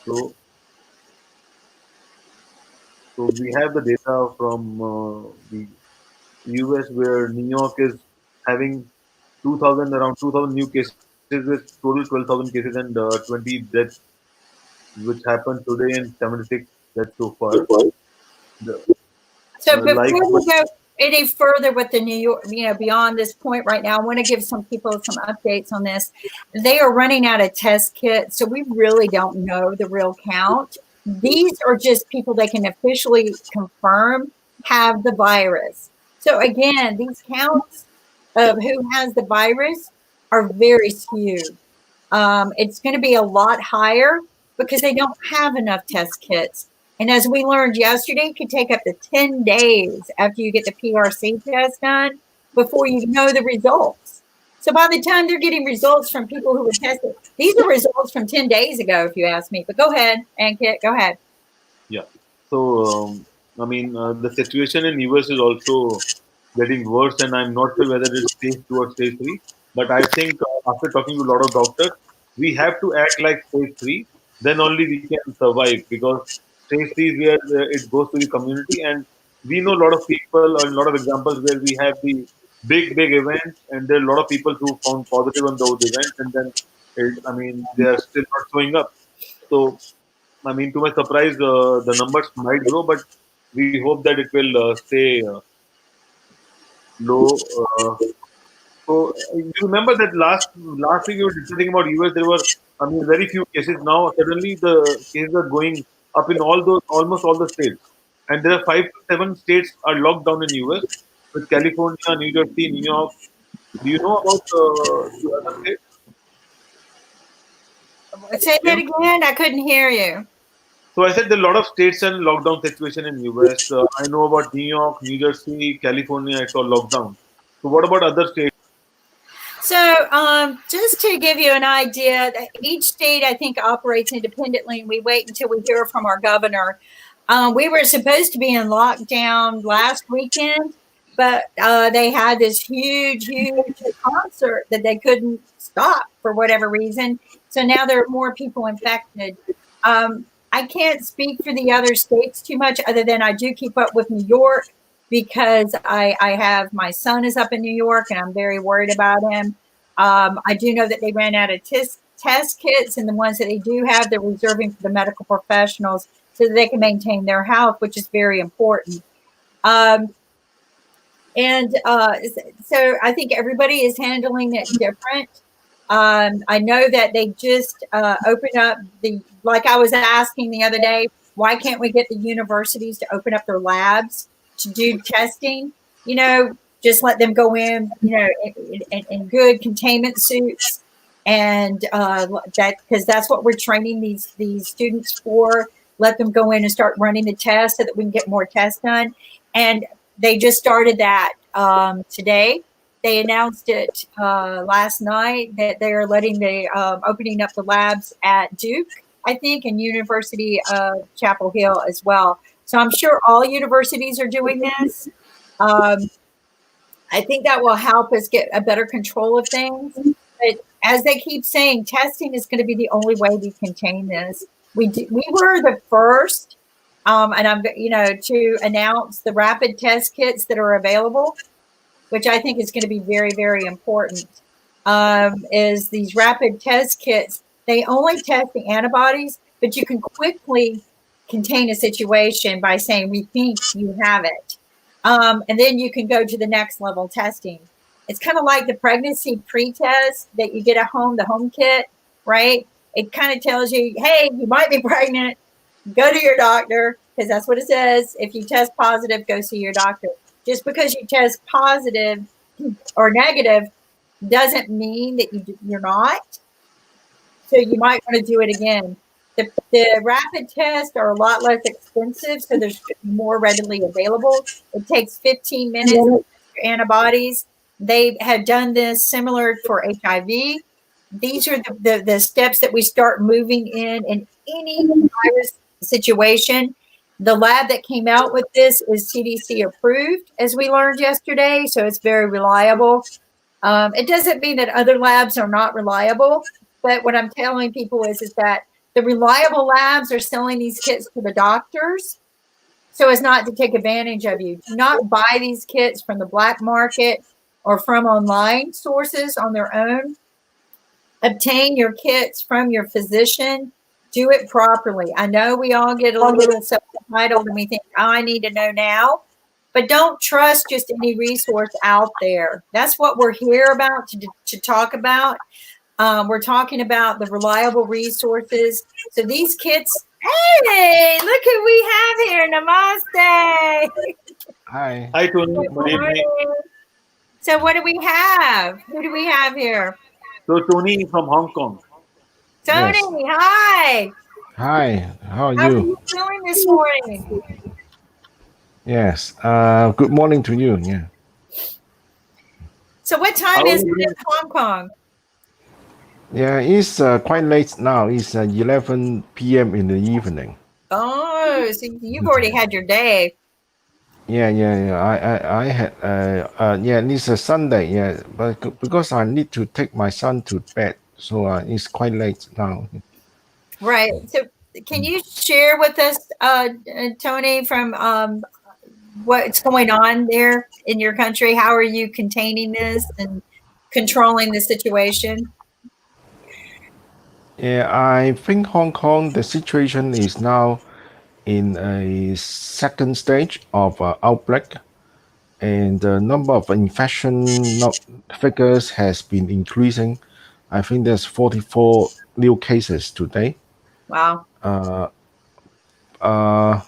So, so we have the data from the US where New York is having 2,000 around 2,000 new cases with total 12,000 cases and 20 deaths, which happened today, and 76 deaths so far. The, So like before we go any further with the New York, beyond this point right now, I want to give some people some updates on this. They are running out of test kits, so we really don't know the real count. These are just people they can officially confirm have the virus. So again, these counts of who has the virus are very skewed. It's going to be a lot higher because they don't have enough test kits. And as we learned yesterday, it could take up to 10 days after you get the PRC test done before you know the results. So by the time they're getting results from people who were tested, these are results from 10 days ago, if you ask me. But go ahead, Ankit, go ahead. Yeah. So, I mean, the situation in US is also getting worse, and I'm not sure whether it's stage 2 or stage 3. But I think after talking to a lot of doctors, we have to act like stage 3. Then only we can survive because stage 3 is where it goes to the community, and we know a lot of people or a lot of examples where we have the big events, and there are a lot of people who found positive on those events, and then I mean, they are still not showing up. So I mean, to my surprise, the numbers might grow, but we hope that it will stay low. You remember that last week we were discussing about US. There were, I mean, very few cases. Now suddenly the cases are going up in all those almost all the states, and there are 5 to 7 states are locked down in US. with California, New Jersey, New York. Do you know about the other states? Say that again. I couldn't hear you. So I said there are a lot of states and lockdown situation in US. I know about New York, New Jersey, California. It's all lockdown. So what about other states? So, just to give you an idea, each state I think operates independently, and we wait until we hear from our governor. We were supposed to be in lockdown last weekend, but they had this huge concert that they couldn't stop for whatever reason. So now there are more people infected. I can't speak for the other states too much, other than I do keep up with New York because I have my son is up in New York and I'm very worried about him. I do know that they ran out of test kits, and the ones that they do have, they're reserving for the medical professionals so that they can maintain their health, which is very important. So I think everybody is handling it different. I know that they just opened up like I was asking the other day, why can't we get the universities to open up their labs to do testing? Just let them go in, in good containment suits. And that, because that's what we're training these students for. Let them go in and start running the tests so that we can get more tests done. And they just started that today. They announced it last night that they are letting opening up the labs at Duke, I think, and University of Chapel Hill as well. So I'm sure all universities are doing this. I think that will help us get a better control of things. But as they keep saying, testing is going to be the only way we contain this. We were the first, and I'm to announce the rapid test kits that are available, which I think is going to be very, very important. Is these rapid test kits? They only test the antibodies, but you can quickly contain a situation by saying we think you have it. And then you can go to the next level testing. It's kind of like the pregnancy pre-test that you get at home, the home kit, right? It kind of tells you, hey, you might be pregnant. Go to your doctor, because that's what it says. If you test positive, go see your doctor. Just because you test positive or negative doesn't mean that you're not. So you might want to do it again. The rapid tests are a lot less expensive, so they're more readily available. It takes 15 minutes for antibodies. They have done this similar for HIV. These are the steps that we start moving in any virus situation. The lab that came out with this is CDC approved, as we learned yesterday, so it's very reliable. It doesn't mean that other labs are not reliable, but what I'm telling people is that the reliable labs are selling these kits to the doctors so as not to take advantage of you. Do not buy these kits from the black market or from online sources on their own. Obtain your kits from your physician. Do it properly. I know we all get a little self-entitled and we think, oh, I need to know now. But don't trust just any resource out there. That's what we're here about to talk about. We're talking about the reliable resources. So these kits, hey, look who we have here. Namaste. Hi. Hi, Tony. Good Good evening. morning. So what do we have? Who do we have here? So Tony from Hong Kong. Tony, Yes. hi. Hi. How are How are you? you doing this morning? Yes. Good morning to you. Yeah. So what time How is are it you? in Hong Kong? Yeah. It's quite late now. It's 11 p.m. in the evening. Oh, so you've already had your day. Yeah. I had. Yeah. It's a Sunday. Yeah. But because I need to take my son to bed, so it's quite late now. Right. So can you share with us, Tony, from what's going on there in your country? How are you containing this and controlling the situation? Yeah. I think Hong Kong, the situation is now in a second stage of outbreak, and the number of infection figures has been increasing. I think there's 44 new cases today. Wow. Uh, uh,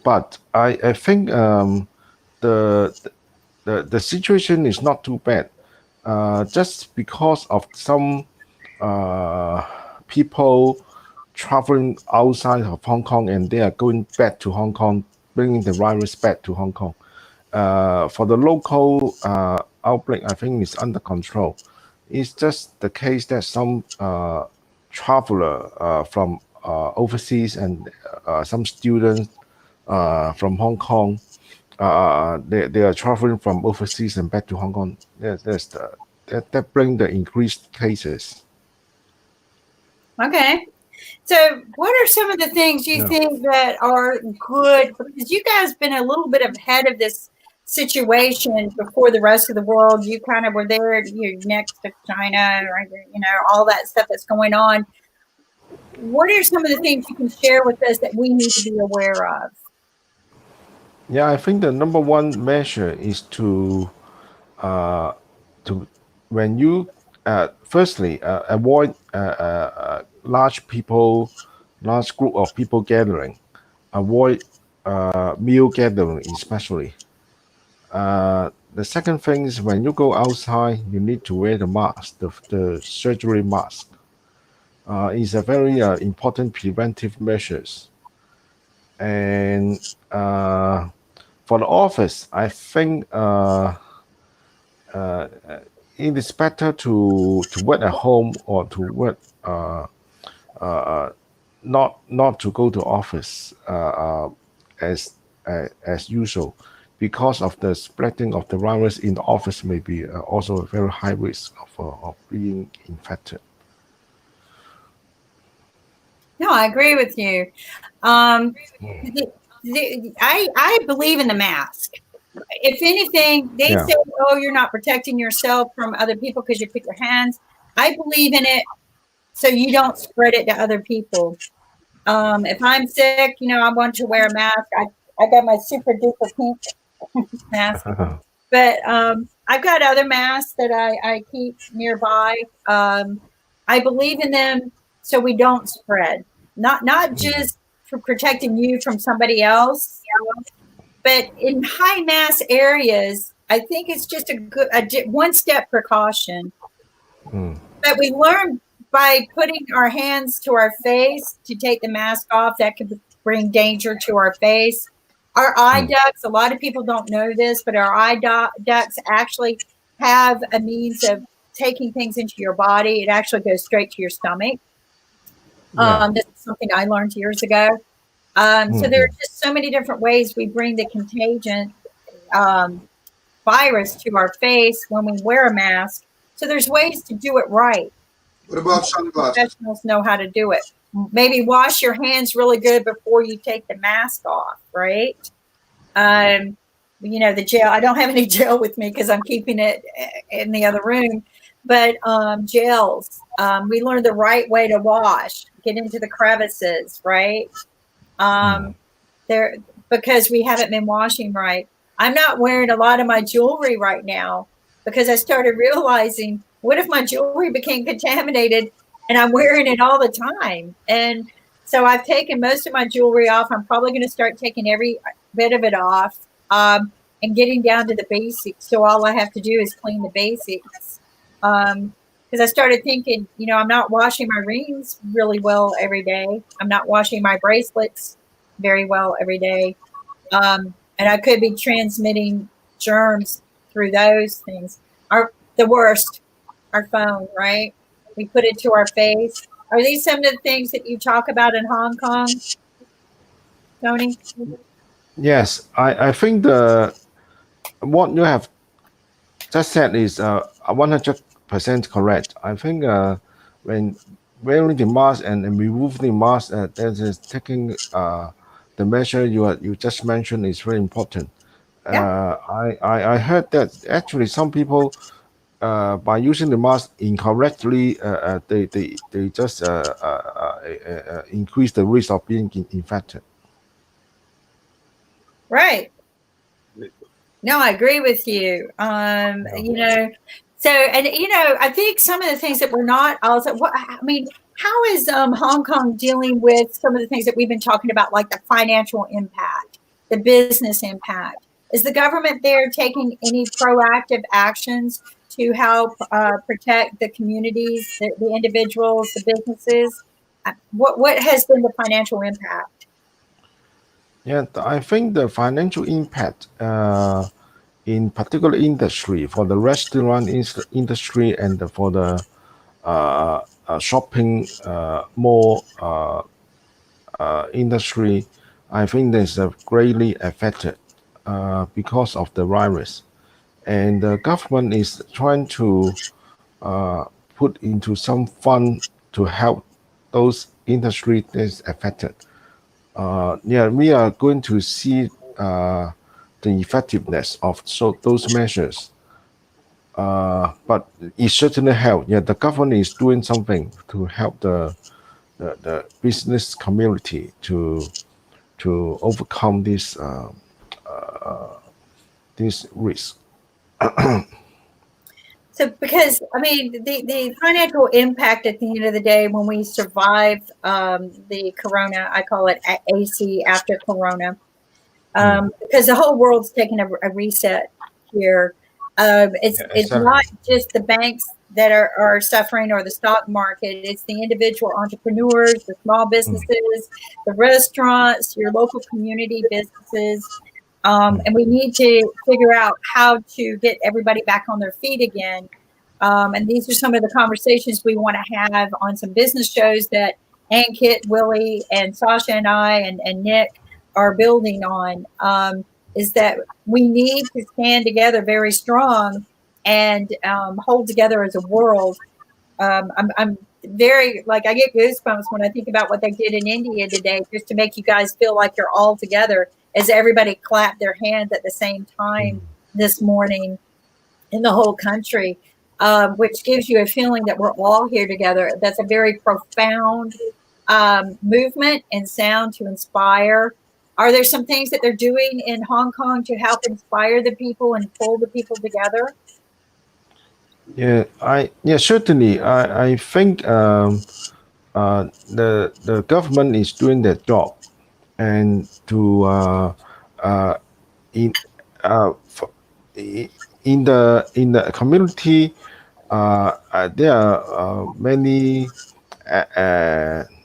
but I think the situation is not too bad. Just because of some people traveling outside of Hong Kong and they are going back to Hong Kong, bringing the virus back to Hong Kong. For the local outbreak, I think it's under control. It's just the case that some traveler from overseas and some students from Hong Kong, they are traveling from overseas and back to Hong Kong. That bring the increased cases. Okay. So what are some of the things you think that are good? Because you guys been a little bit ahead of this situation before the rest of the world. You kind of were there, you're next to China, right? You know, all that stuff that's going on. What are some of the things you can share with us that we need to be aware of? Yeah, I think the number one measure is to when you firstly avoid large group of people gathering. Avoid meal gathering, especially. The second thing is when you go outside, you need to wear the mask, the surgery mask. Is a very important preventive measures. And for the office, I think it is better to work at home or to work not to go to office as usual, because of the spreading of the virus in the office may be also a very high risk of being infected. No, I agree with you. I believe in the mask. If anything, they say, "Oh, you're not protecting yourself from other people because you put your hands." I believe in it so you don't spread it to other people. If I'm sick, you know, I want to wear a mask. I got my super duper pink mask, but I've got other masks that I keep nearby. I believe in them so we don't spread. Not just for protecting you from somebody else, but in high mass areas, I think it's just a good one step precaution. But we learn by putting our hands to our face to take the mask off. That could bring danger to our face. Our eye ducts, a lot of people don't know this, but our eye ducts actually have a means of taking things into your body. It actually goes straight to your stomach. This is something I learned years ago. So there are just so many different ways we bring the contagion virus to our face when we wear a mask. So there's ways to do it right. What about sunglasses? Professionals know how to do it. Maybe wash your hands really good before you take the mask off, right? You know, the gel, I don't have any gel with me because I'm keeping it in the other room, but gels, we learned the right way to wash, get into the crevices, right? There, because we haven't been washing right. I'm not wearing a lot of my jewelry right now because I started realizing, what if my jewelry became contaminated and I'm wearing it all the time? And so I've taken most of my jewelry off. I'm probably going to start taking every bit of it off and getting down to the basics. So all I have to do is clean the basics. Because I started thinking, you know, I'm not washing my rings really well every day. I'm not washing my bracelets very well every day. And I could be transmitting germs through those things. The worst, our phone, right? We put it to our face. Are these some of the things that you talk about in Hong Kong, Tony? Yes, I think what you have just said is 100% correct. I think when wearing the mask and removing the mask, that is taking the measure you just mentioned is very important. I heard that actually some people by using the mask incorrectly, they just increase the risk of being infected. Right. No, I agree with you. You know, so, and, you know, I think some of the things that we're not also, I mean, how is Hong Kong dealing with some of the things that we've been talking about, like the financial impact? the business impact. Is the government there taking any proactive actions to help protect the communities, the individuals, the businesses? What has been the financial impact? Yeah, I think the financial impact in particular industry, for the restaurant industry and for the shopping mall industry, I think there's a greatly affected because of the virus. And the government is trying to put into some fund to help those industry that's affected. Yeah, we are going to see the effectiveness of those measures. But it certainly helped. Yeah, the government is doing something to help the business community to overcome this risk. So, because I mean, the financial impact at the end of the day, when we survive the corona, I call it AC after corona, because the whole world's taking a reset here. It's Yeah, it's not exactly. just the banks that are suffering or the stock market. It's the individual entrepreneurs, the small businesses, the restaurants, your local community businesses. And we need to figure out how to get everybody back on their feet again. And these are some of the conversations we want to have on some business shows that Ann, Kit, Willie, and Sasha and I and Nick are building on. Is that we need to stand together very strong and hold together as a world. I'm very, like, I get goosebumps when I think about what they did in India today, just to make you guys feel like you're all together, as everybody clapped their hands at the same time this morning in the whole country, which gives you a feeling that we're all here together. That's a very profound movement and sound to inspire. Are there some things that they're doing in Hong Kong to help inspire the people and pull the people together? Yeah, certainly. I think the government is doing their job, and to in in the community, there are many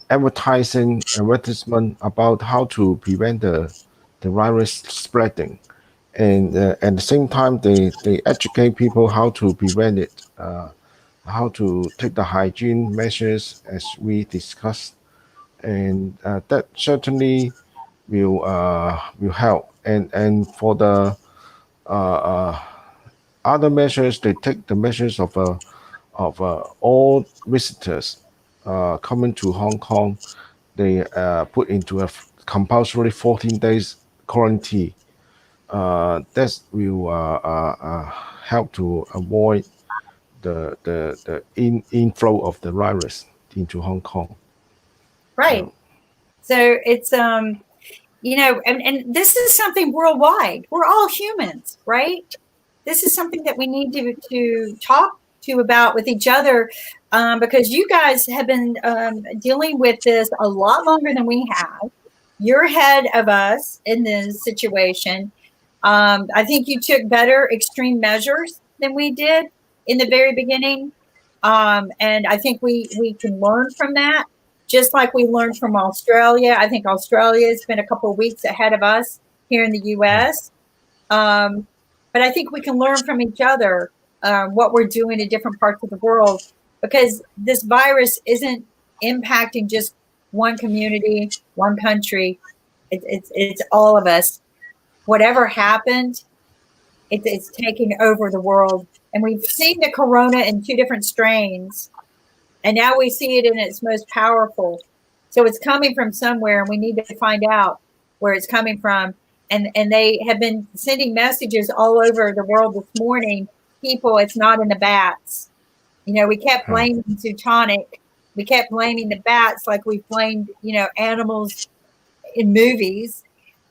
advertisement about how to prevent the virus spreading, and at the same time they educate people how to prevent it, how to take the hygiene measures as we discussed, and that certainly will help. And for the other measures, they take the measures of all visitors coming to Hong Kong. They put into a compulsory 14 days quarantine. That will help to avoid the inflow of the virus into Hong Kong. Right. So it's you know, and this is something worldwide. We're all humans, right? This is something that we need to talk to about with each other, because you guys have been dealing with this a lot longer than we have. You're ahead of us in this situation. I think you took better extreme measures than we did in the very beginning. And I think we can learn from that, just like we learned from Australia. I think Australia has been a couple of weeks ahead of us here in the US. But I think we can learn from each other what we're doing in different parts of the world, because this virus isn't impacting just one community, one country. It's all of us. Whatever happened, it's taking over the world. And we've seen the corona in 2 different strains, and now we see it in its most powerful. So it's coming from somewhere, and we need to find out where it's coming from. And they have been sending messages all over the world this morning. People, it's not in the bats. You know, we kept blaming Zootonic. We kept blaming the bats like we blamed, you know, animals in movies.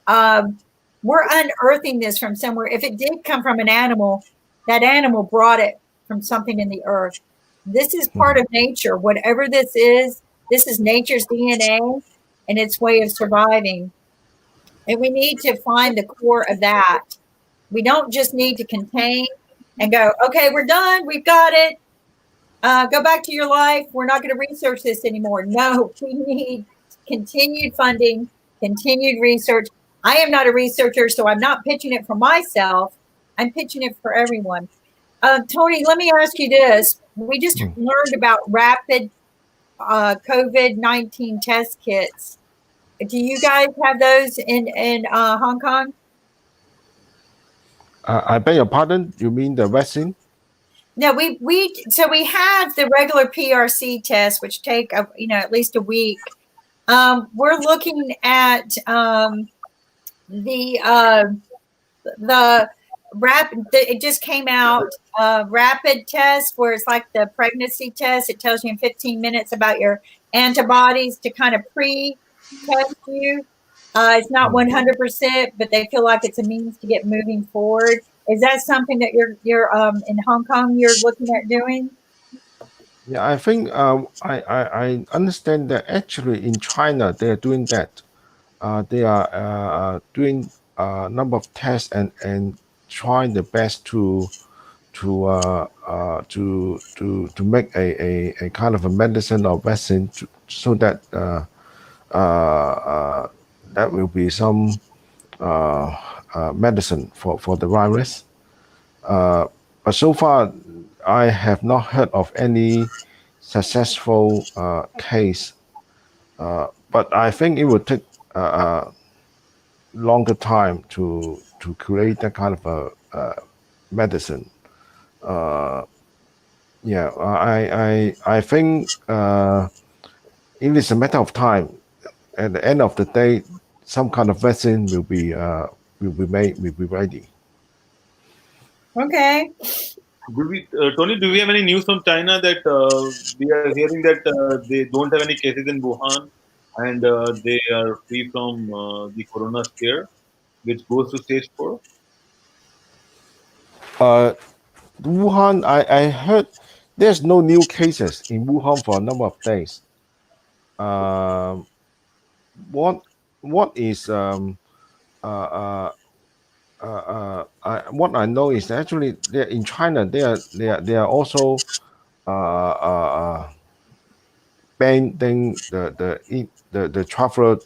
We're unearthing this from somewhere. If it did come from an animal, that animal brought it from something in the earth. This is part of nature. Whatever this is nature's DNA and its way of surviving. And we need to find the core of that. We don't just need to contain and go, okay, we're done. We've got it. Go back to your life. We're not going to research this anymore. No, we need continued funding, continued research. I am not a researcher, so I'm not pitching it for myself. I'm pitching it for everyone. Tony, let me ask you this. We just learned about rapid COVID-19 test kits. Do you guys have those in Hong Kong? I beg your pardon. You mean the vaccine? No, we have the regular PRC test, which take at least a week. We're looking at the rapid. It just came out rapid test where it's like the pregnancy test. It tells you in 15 minutes about your antibodies to kind of pre-test you. It's not 100%, but they feel like it's a means to get moving forward. Is that something that you're in Hong Kong you're looking at doing? Yeah, I think I understand that actually in China they are doing that. They are doing a number of tests and trying the best to make a kind of a medicine or vaccine so that that will be some medicine for the virus. But so far, I have not heard of any successful case. But I think it would take longer time to create that kind of a medicine. Yeah, I think it is a matter of time. At the end of the day, some kind of vaccine will be made, will be ready. Okay. Tony, do we have any news from China that we are hearing that they don't have any cases in Wuhan and they are free from the corona scare, which goes to stage 4? Wuhan, I heard there's no new cases in Wuhan for a number of days. What is what I know is actually in China they are also banning the traveler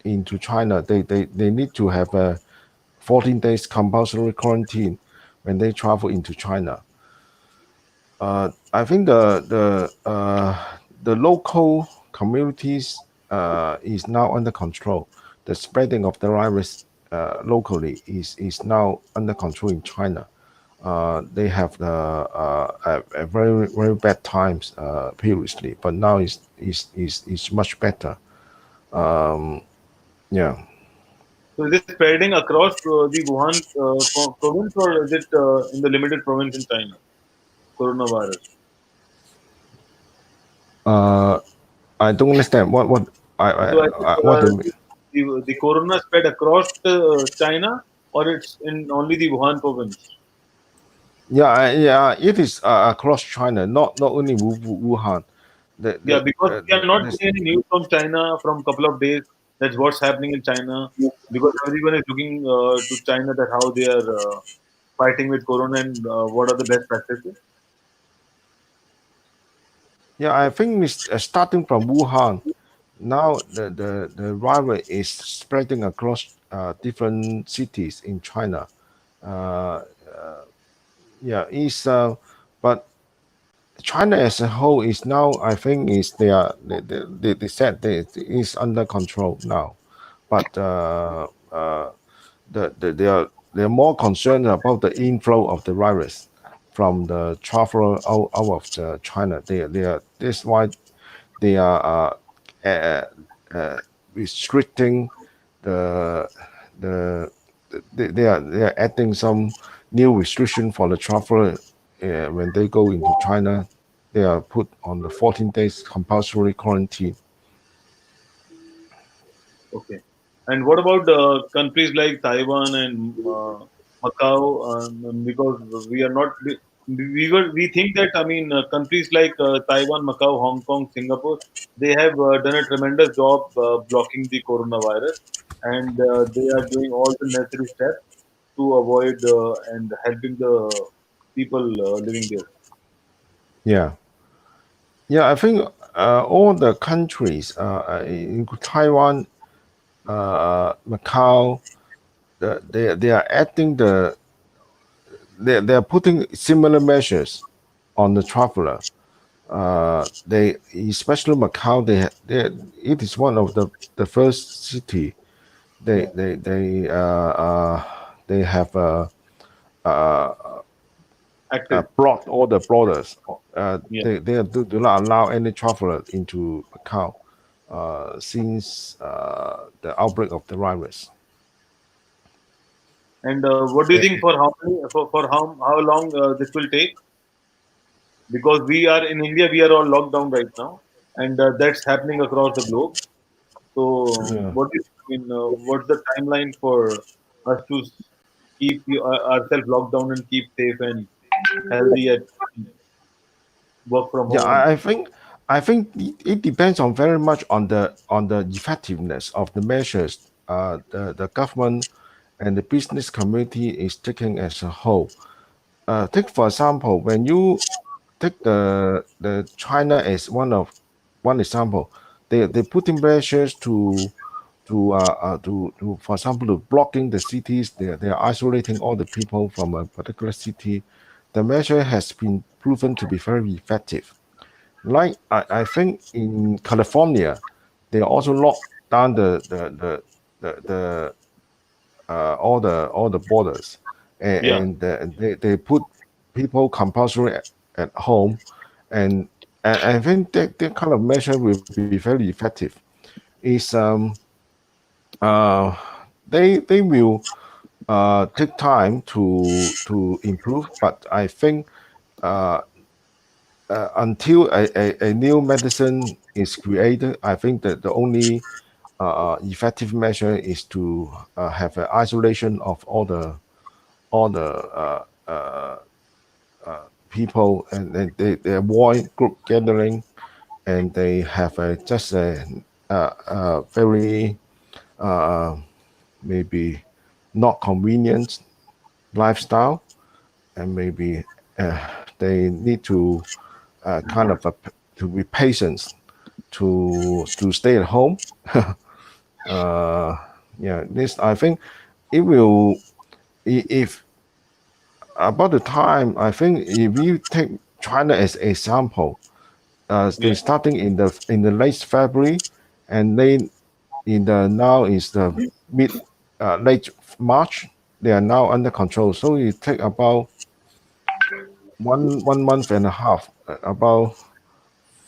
into China. They need to have a 14 days compulsory quarantine when they travel into China. I think the local communities is now under control. The spreading of the virus locally is now under control in China. They have a very bad times previously, but now is much better. Yeah. So is it spreading across the Wuhan province, or is it in the limited province in China? Coronavirus. I don't understand what So I think, what the corona spread across China, or it's in only the Wuhan province? yeah, it is across China, not only Wuhan. Yeah, because we are not There's, getting any news from China from couple of days. That's what's happening in China, because everyone is looking to China that how they are fighting with corona and what are the best practices. yeah, I think it's starting from Wuhan. Now the virus is spreading across different cities in China. Uh, yeah, it's but China as a whole is now, I think, is they said that it is under control now, but they are more concerned about the inflow of the virus from the traveler out of China. They are that's why they are restricting the the they are adding some new restriction for the traveler when they go into China. They are put on the 14 days compulsory quarantine. Okay. And what about countries like Taiwan and Macau? Because we are not we think that, I mean, countries like Taiwan, Macau, Hong Kong, Singapore, they have done a tremendous job blocking the coronavirus, and they are doing all the necessary steps to avoid and helping the people living there. Yeah. Yeah, I think all the countries, in Taiwan, Macau, they are acting they are putting similar measures on the traveler. They, especially Macau, it is one of the first city. They Yeah, they they uh, uh, they have acted. blocked all the borders. Yeah, Do not allow any traveler into Macau since the outbreak of the virus. and what do you Eh, think for how many, for how long this will take? Because we are in India, we are all locked down right now, and that's happening across the globe. So, yeah. what is, I mean, what's the timeline for us to keep ourselves locked down and keep safe and healthy at work from Yeah, home? I think it depends on very much on the effectiveness of the measures the government and the business community is taking as a whole. Take for example, when you take the China as one example, they put in measures to for example to blocking the cities. They are isolating all the people from a particular city. The measure has been proven to be very effective. Like I think in California, they also locked down the all the borders, Yeah, and they put people compulsory at home, and I think that kind of measure will be very effective. Is uh they will take time to improve, but I think uh, until a new medicine is created, I think that the only effective measure is to have an isolation of all the people, and they avoid group gathering, and they have just a very uh, maybe not convenient lifestyle, and maybe they need to kind of to be patient to stay at home. uh, yeah, this I think it will. If about the time, I think if you take China as example, they yeah. starting in the late February, and then in the now is the mid late March. They are now under control. So it take about one month and a half, about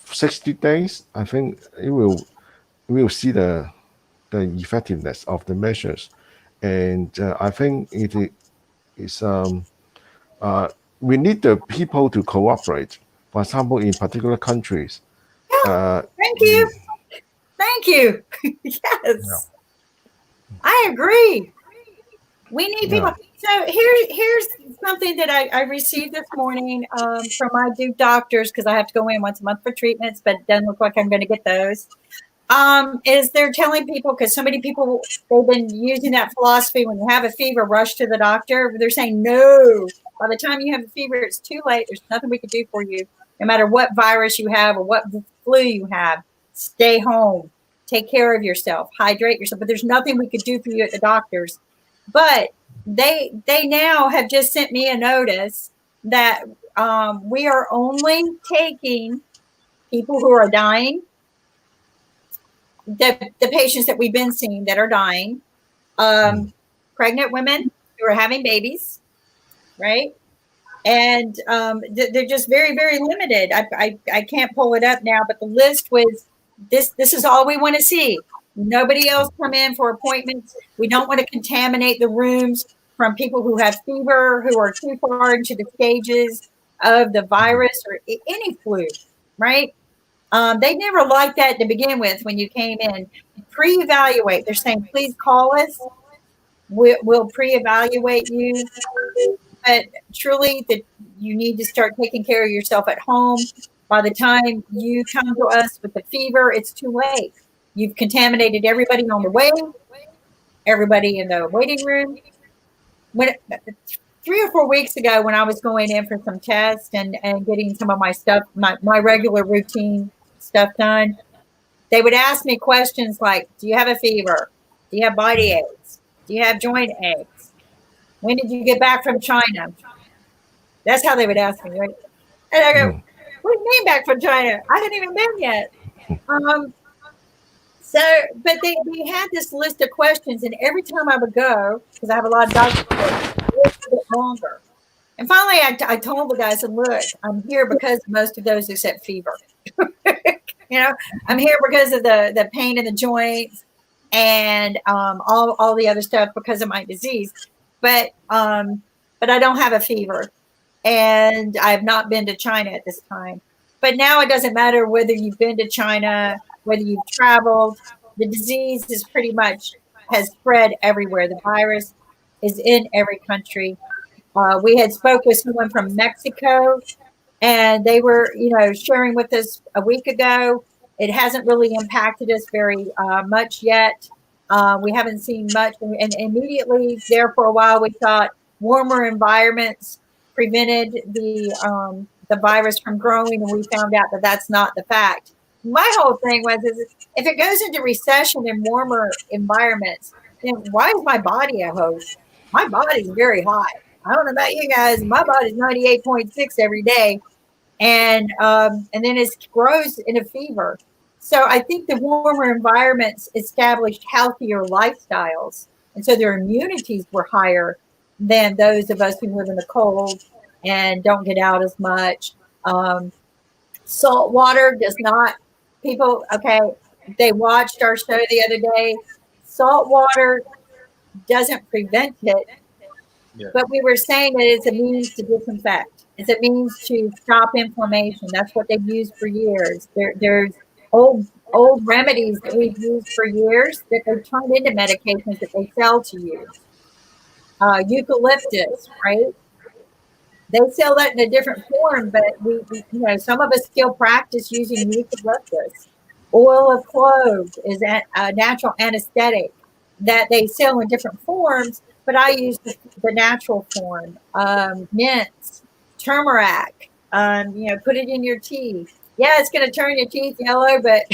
60 days. I think we will see the effectiveness of the measures, and I think is uh, we need the people to cooperate. For example, in particular countries, Yeah, uh, thank you. in, Thank you. yeah, Yes, I agree. We need people. yeah, So here's something that I received this morning from my Duke doctors because I have to go in once a month for treatments, but it doesn't look like I'm going to get those. Is they're telling people because so many people they've been using that philosophy when you have a fever, rush to the doctor. They're saying no. By the time you have a fever, it's too late. There's nothing we can do for you, no matter what virus you have or what flu you have. Stay home, take care of yourself, hydrate yourself. But there's nothing we could do for you at the doctors. But they now have just sent me a notice that we are only taking people who are dying, the patients that we've been seeing that are dying, mm, pregnant women who are having babies, right? And they're just very, very limited. I can't pull it up now, but the list was this. This is all we want to see. Nobody else come in for appointments. We don't want to contaminate the rooms from people who have fever, who are too far into the stages of the virus or any flu, right? They never liked that to begin with when you came in. Pre-evaluate. They're saying, please call us. We'll pre-evaluate you. but truly that you need to start taking care of yourself at home. By the time you come to us with the fever, it's too late. You've contaminated everybody on the way, everybody in the waiting room. When 3 or 4 weeks ago, when I was going in for some tests and getting some of my stuff, my regular routine stuff done, they would ask me questions like, do you have a fever? Do you have body aches? Do you have joint aches? When did you get back from China? That's how they would ask me, right? And I go, what do you mean back from China? I hadn't even been yet. So, but they had this list of questions, and every time I would go, because I have a lot of doctors, it was a bit longer. And finally, I told the guy, I said, look, I'm here because of most of those except fever. I'm here because of the pain in the joints and all the other stuff because of my disease. But I don't have a fever, and I have not been to China at this time. But now it doesn't matter whether you've been to China, whether you've traveled. The disease is pretty much has spread everywhere. The virus is in every country. We had spoke with someone from Mexico, and they were, sharing with us a week ago. It hasn't really impacted us very much yet. We haven't seen much, and immediately there for a while we thought warmer environments prevented the virus from growing, and we found out that that's not the fact. My whole thing was, is if it goes into recession in warmer environments, then why is my body a host? My body's very high. I don't know about you guys. My body's 98.6 every day, and then it grows in a fever. So I think the warmer environments established healthier lifestyles, and so their immunities were higher than those of us who live in the cold and don't get out as much. Salt water does not. People, okay, they watched our show the other day. Salt water doesn't prevent it, but we were saying that it's a means to disinfect. It's a means to stop inflammation. That's what they've used for years. There's old remedies that we've used for years that they've turned into medications that they sell to you. Eucalyptus, right? They sell that in a different form, but we some of us still practice using eucalyptus. Oil of cloves is a natural anesthetic that they sell in different forms, but I use the natural form. Mints, turmeric, put it in your teeth. Yeah, it's going to turn your teeth yellow, but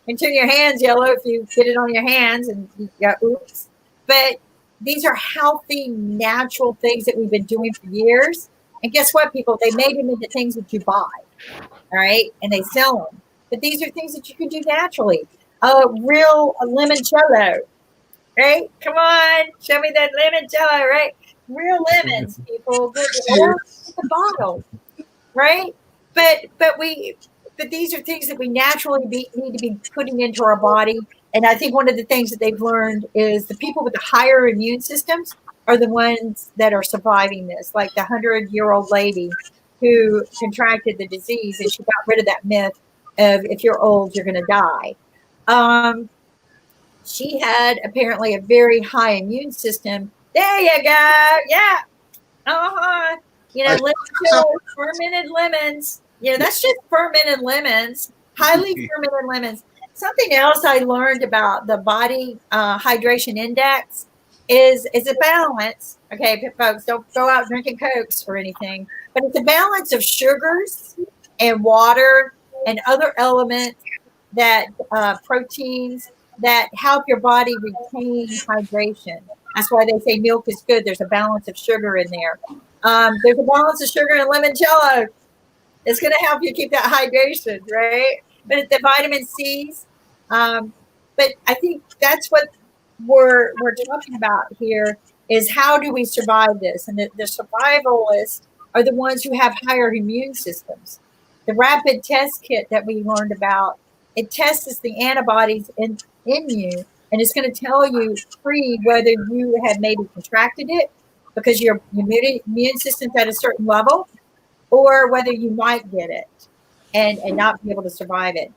and turn your hands yellow if you get it on your hands and you go, oops. But these are healthy, natural things that we've been doing for years. And guess what, people? They made them into things that you buy, all right? And they sell them. But these are things that you can do naturally. Real limoncello, right? Come on, show me that limoncello, right? Real lemons, people. Or the bottle, right? But these are things that we naturally need to be putting into our body. And I think one of the things that they've learned is the people with the higher immune systems are the ones that are surviving this, like the 100-year-old lady who contracted the disease, and she got rid of that myth of if you're old, you're going to die. She had apparently a very high immune system. There you go. Yeah. Fermented lemons. That's just fermented lemons, highly fermented lemons. Something else I learned about the body hydration index is a balance. Okay, folks, don't go out drinking Cokes or anything, but it's a balance of sugars and water and other elements that proteins that help your body retain hydration. That's why they say milk is good. There's a balance of sugar in there. There's a balance of sugar in limoncello. It's going to help you keep that hydration, right? But the vitamin C's. But I think that's what we're talking about here is how do we survive this? And the survivalists are the ones who have higher immune systems. The rapid test kit that we learned about, it tests the antibodies in you, and it's going to tell you whether you have maybe contracted it because your immune system's at a certain level, or whether you might get it and not be able to survive it.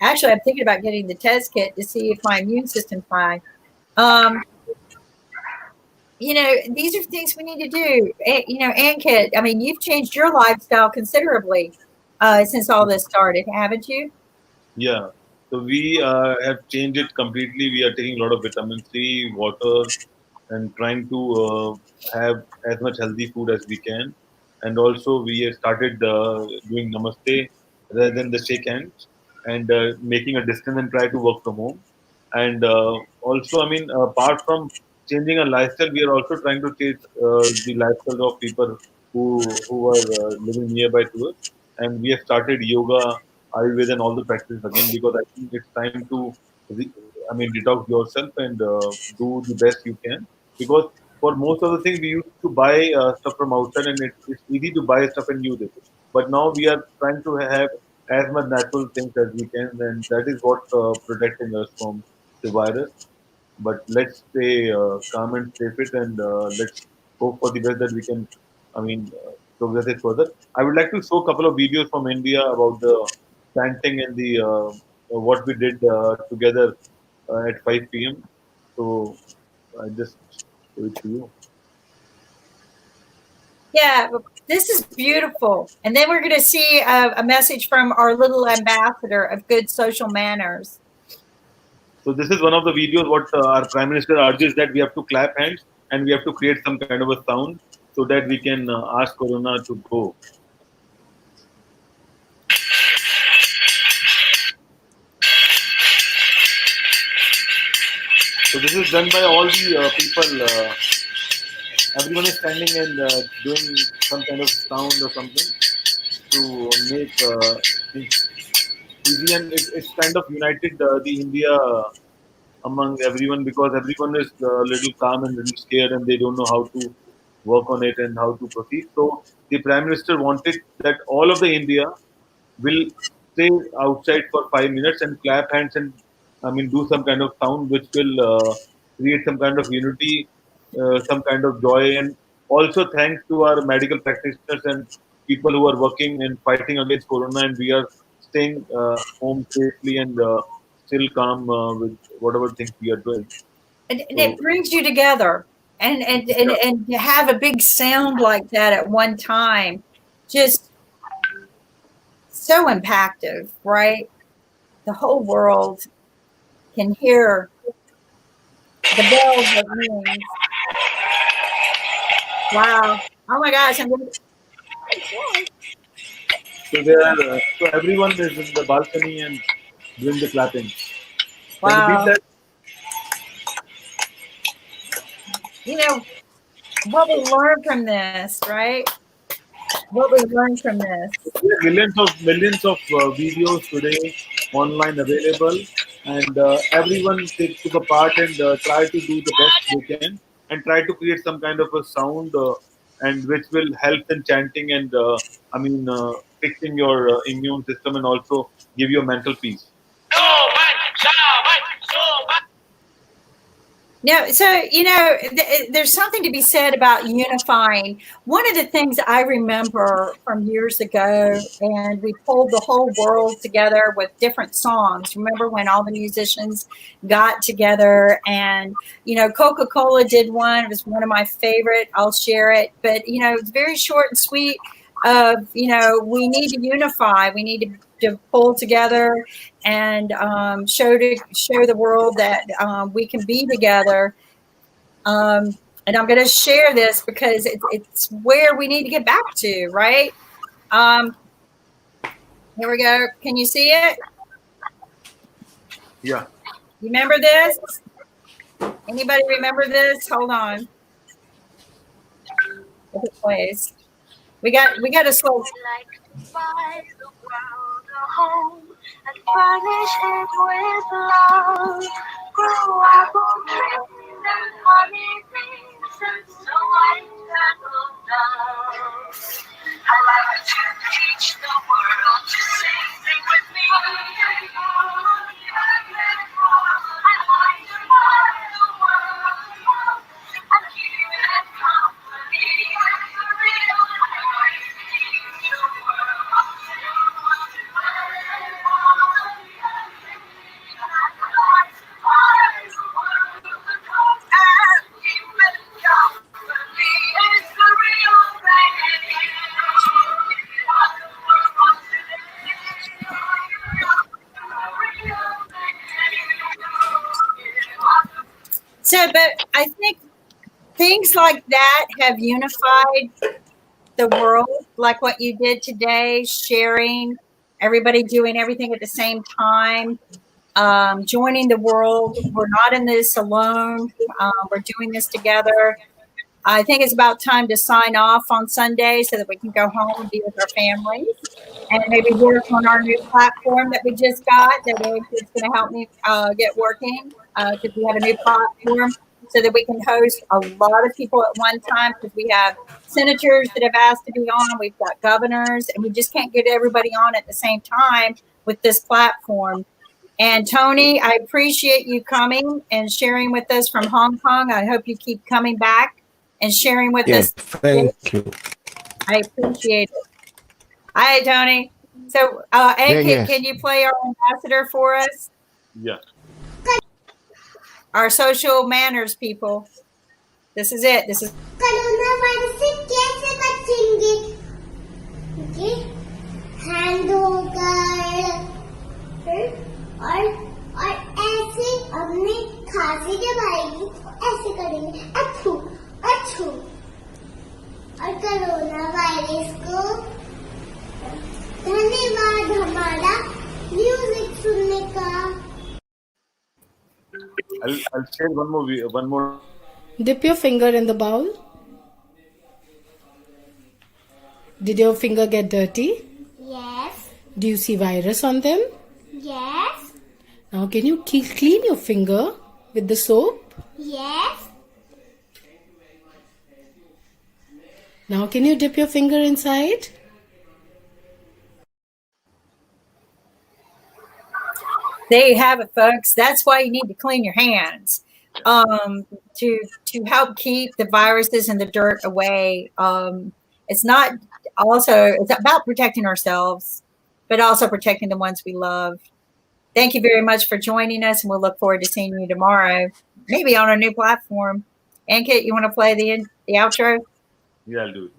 Actually, I'm thinking about getting the test kit to see if my immune system's fine. these are things we need to do. And Kit, I mean, you've changed your lifestyle considerably since all this started, haven't you? Yeah. So we have changed it completely. We are taking a lot of vitamin C, water, and trying to have as much healthy food as we can. And also, we have started doing namaste rather than the shake hands, and making a distance and try to work from home. And also, I mean, apart from changing our lifestyle, we are also trying to change the lifestyle of people who are living nearby to us. And we have started yoga, Ayurveda, and all the practices again, because I think it's time to, I mean, detox yourself and do the best you can. Because for most of the things we used to buy stuff from outside, and it's easy to buy stuff and use it. But now we are trying to have as much natural things as we can, and that is what protecting us from the virus. But let's stay calm and stay fit, and let's hope for the best that we can, I mean, progress it further. I would like to show a couple of videos from India about the chanting and the what we did together at 5 p.m. So I just show it to you. Yeah, this is beautiful. And then we're going to see a message from our little ambassador of good social manners. So this is one of the videos what our Prime Minister urges, that we have to clap hands and we have to create some kind of a sound so that we can ask Corona to go. So this is done by all the people. Everyone is standing and doing some kind of sound or something to make things easy, and it's kind of united the India among everyone, because everyone is a little calm and little scared, and they don't know how to work on it and how to proceed. So the Prime Minister wanted that all of the India will stay outside for 5 minutes and clap hands and, I mean, do some kind of sound which will create some kind of unity, some kind of joy, and also thanks to our medical practitioners and people who are working and fighting against Corona, and we are staying home safely and still calm with whatever things we are doing. And it So brings you together. And to have a big sound like that at one time, just so impactful, right? The whole world can hear the bells that rings. Wow. Oh my gosh. so everyone is in the balcony and doing the clapping. Can you beat Wow. that? What we learn from this, right? What we learn from this. There are millions of videos today online available, and everyone took a part and try to do the best they can, and try to create some kind of a sound, and which will help in chanting and I mean fixing your immune system, and also give you a mental peace. No, so there's something to be said about unifying. One of the things I remember from years ago, and we pulled the whole world together with different songs. Remember when all the musicians got together, and Coca-Cola did one. It was one of my favorite. I'll share it, but it's very short and sweet. We need to unify. We need to pull together and show the world that we can be together. And I'm going to share this because it's where we need to get back to, right? Here we go. Can you see it? Yeah. You remember this? Anybody remember this? Hold on. If it plays. We got a slow. Like to buy the world a home and furnish it with love. Grow apple trees and honey bees and snow white turtle doves. I like to teach the world to sing with me. I like to buy the world and keep it company. So, but I think things like that have unified the world, like what you did today, sharing, everybody doing everything at the same time, joining the world. We're not in this alone. We're doing this together. I think it's about time to sign off on Sunday so that we can go home and be with our families and maybe work on our new platform that we just got that it's going to help me get working because we have a new platform so that we can host a lot of people at one time because we have senators that have asked to be on. We've got governors and we just can't get everybody on at the same time with this platform. And Tony, I appreciate you coming and sharing with us from Hong Kong. I hope you keep coming back and sharing with us. Thank you. I appreciate it. Hi, Tony. So, Ankit, yes. can you play our ambassador for us? Yeah. Our social manners people. This is it. This is. coronavirus से कैसे बचेंगे? Okay? Hand होकर और ऐसे अपने खांसी जब आएगी तो ऐसे करेंगे अच्छू अच्छू और कोरोना वायरस को धन्यवाद हमारा म्यूजिक सुनने का. I'll share one more. Dip your finger in the bowl. Did your finger get dirty? Yes. Do you see virus on them? Yes. Now can you clean your finger with the soap? Yes. Now can you dip your finger inside? There you have it, folks. That's why you need to clean your hands to help keep the viruses and the dirt away. It's not also, it's about protecting ourselves, but also protecting the ones we love. Thank you very much for joining us, and we'll look forward to seeing you tomorrow, maybe on our new platform. Ankit, you want to play the outro? Yeah, I'll do it.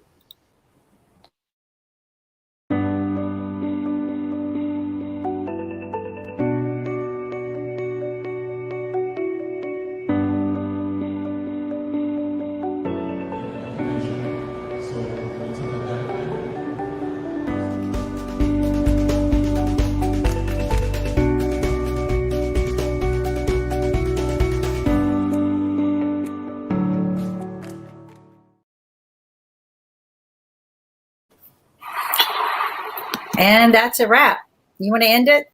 And that's a wrap. You want to end it?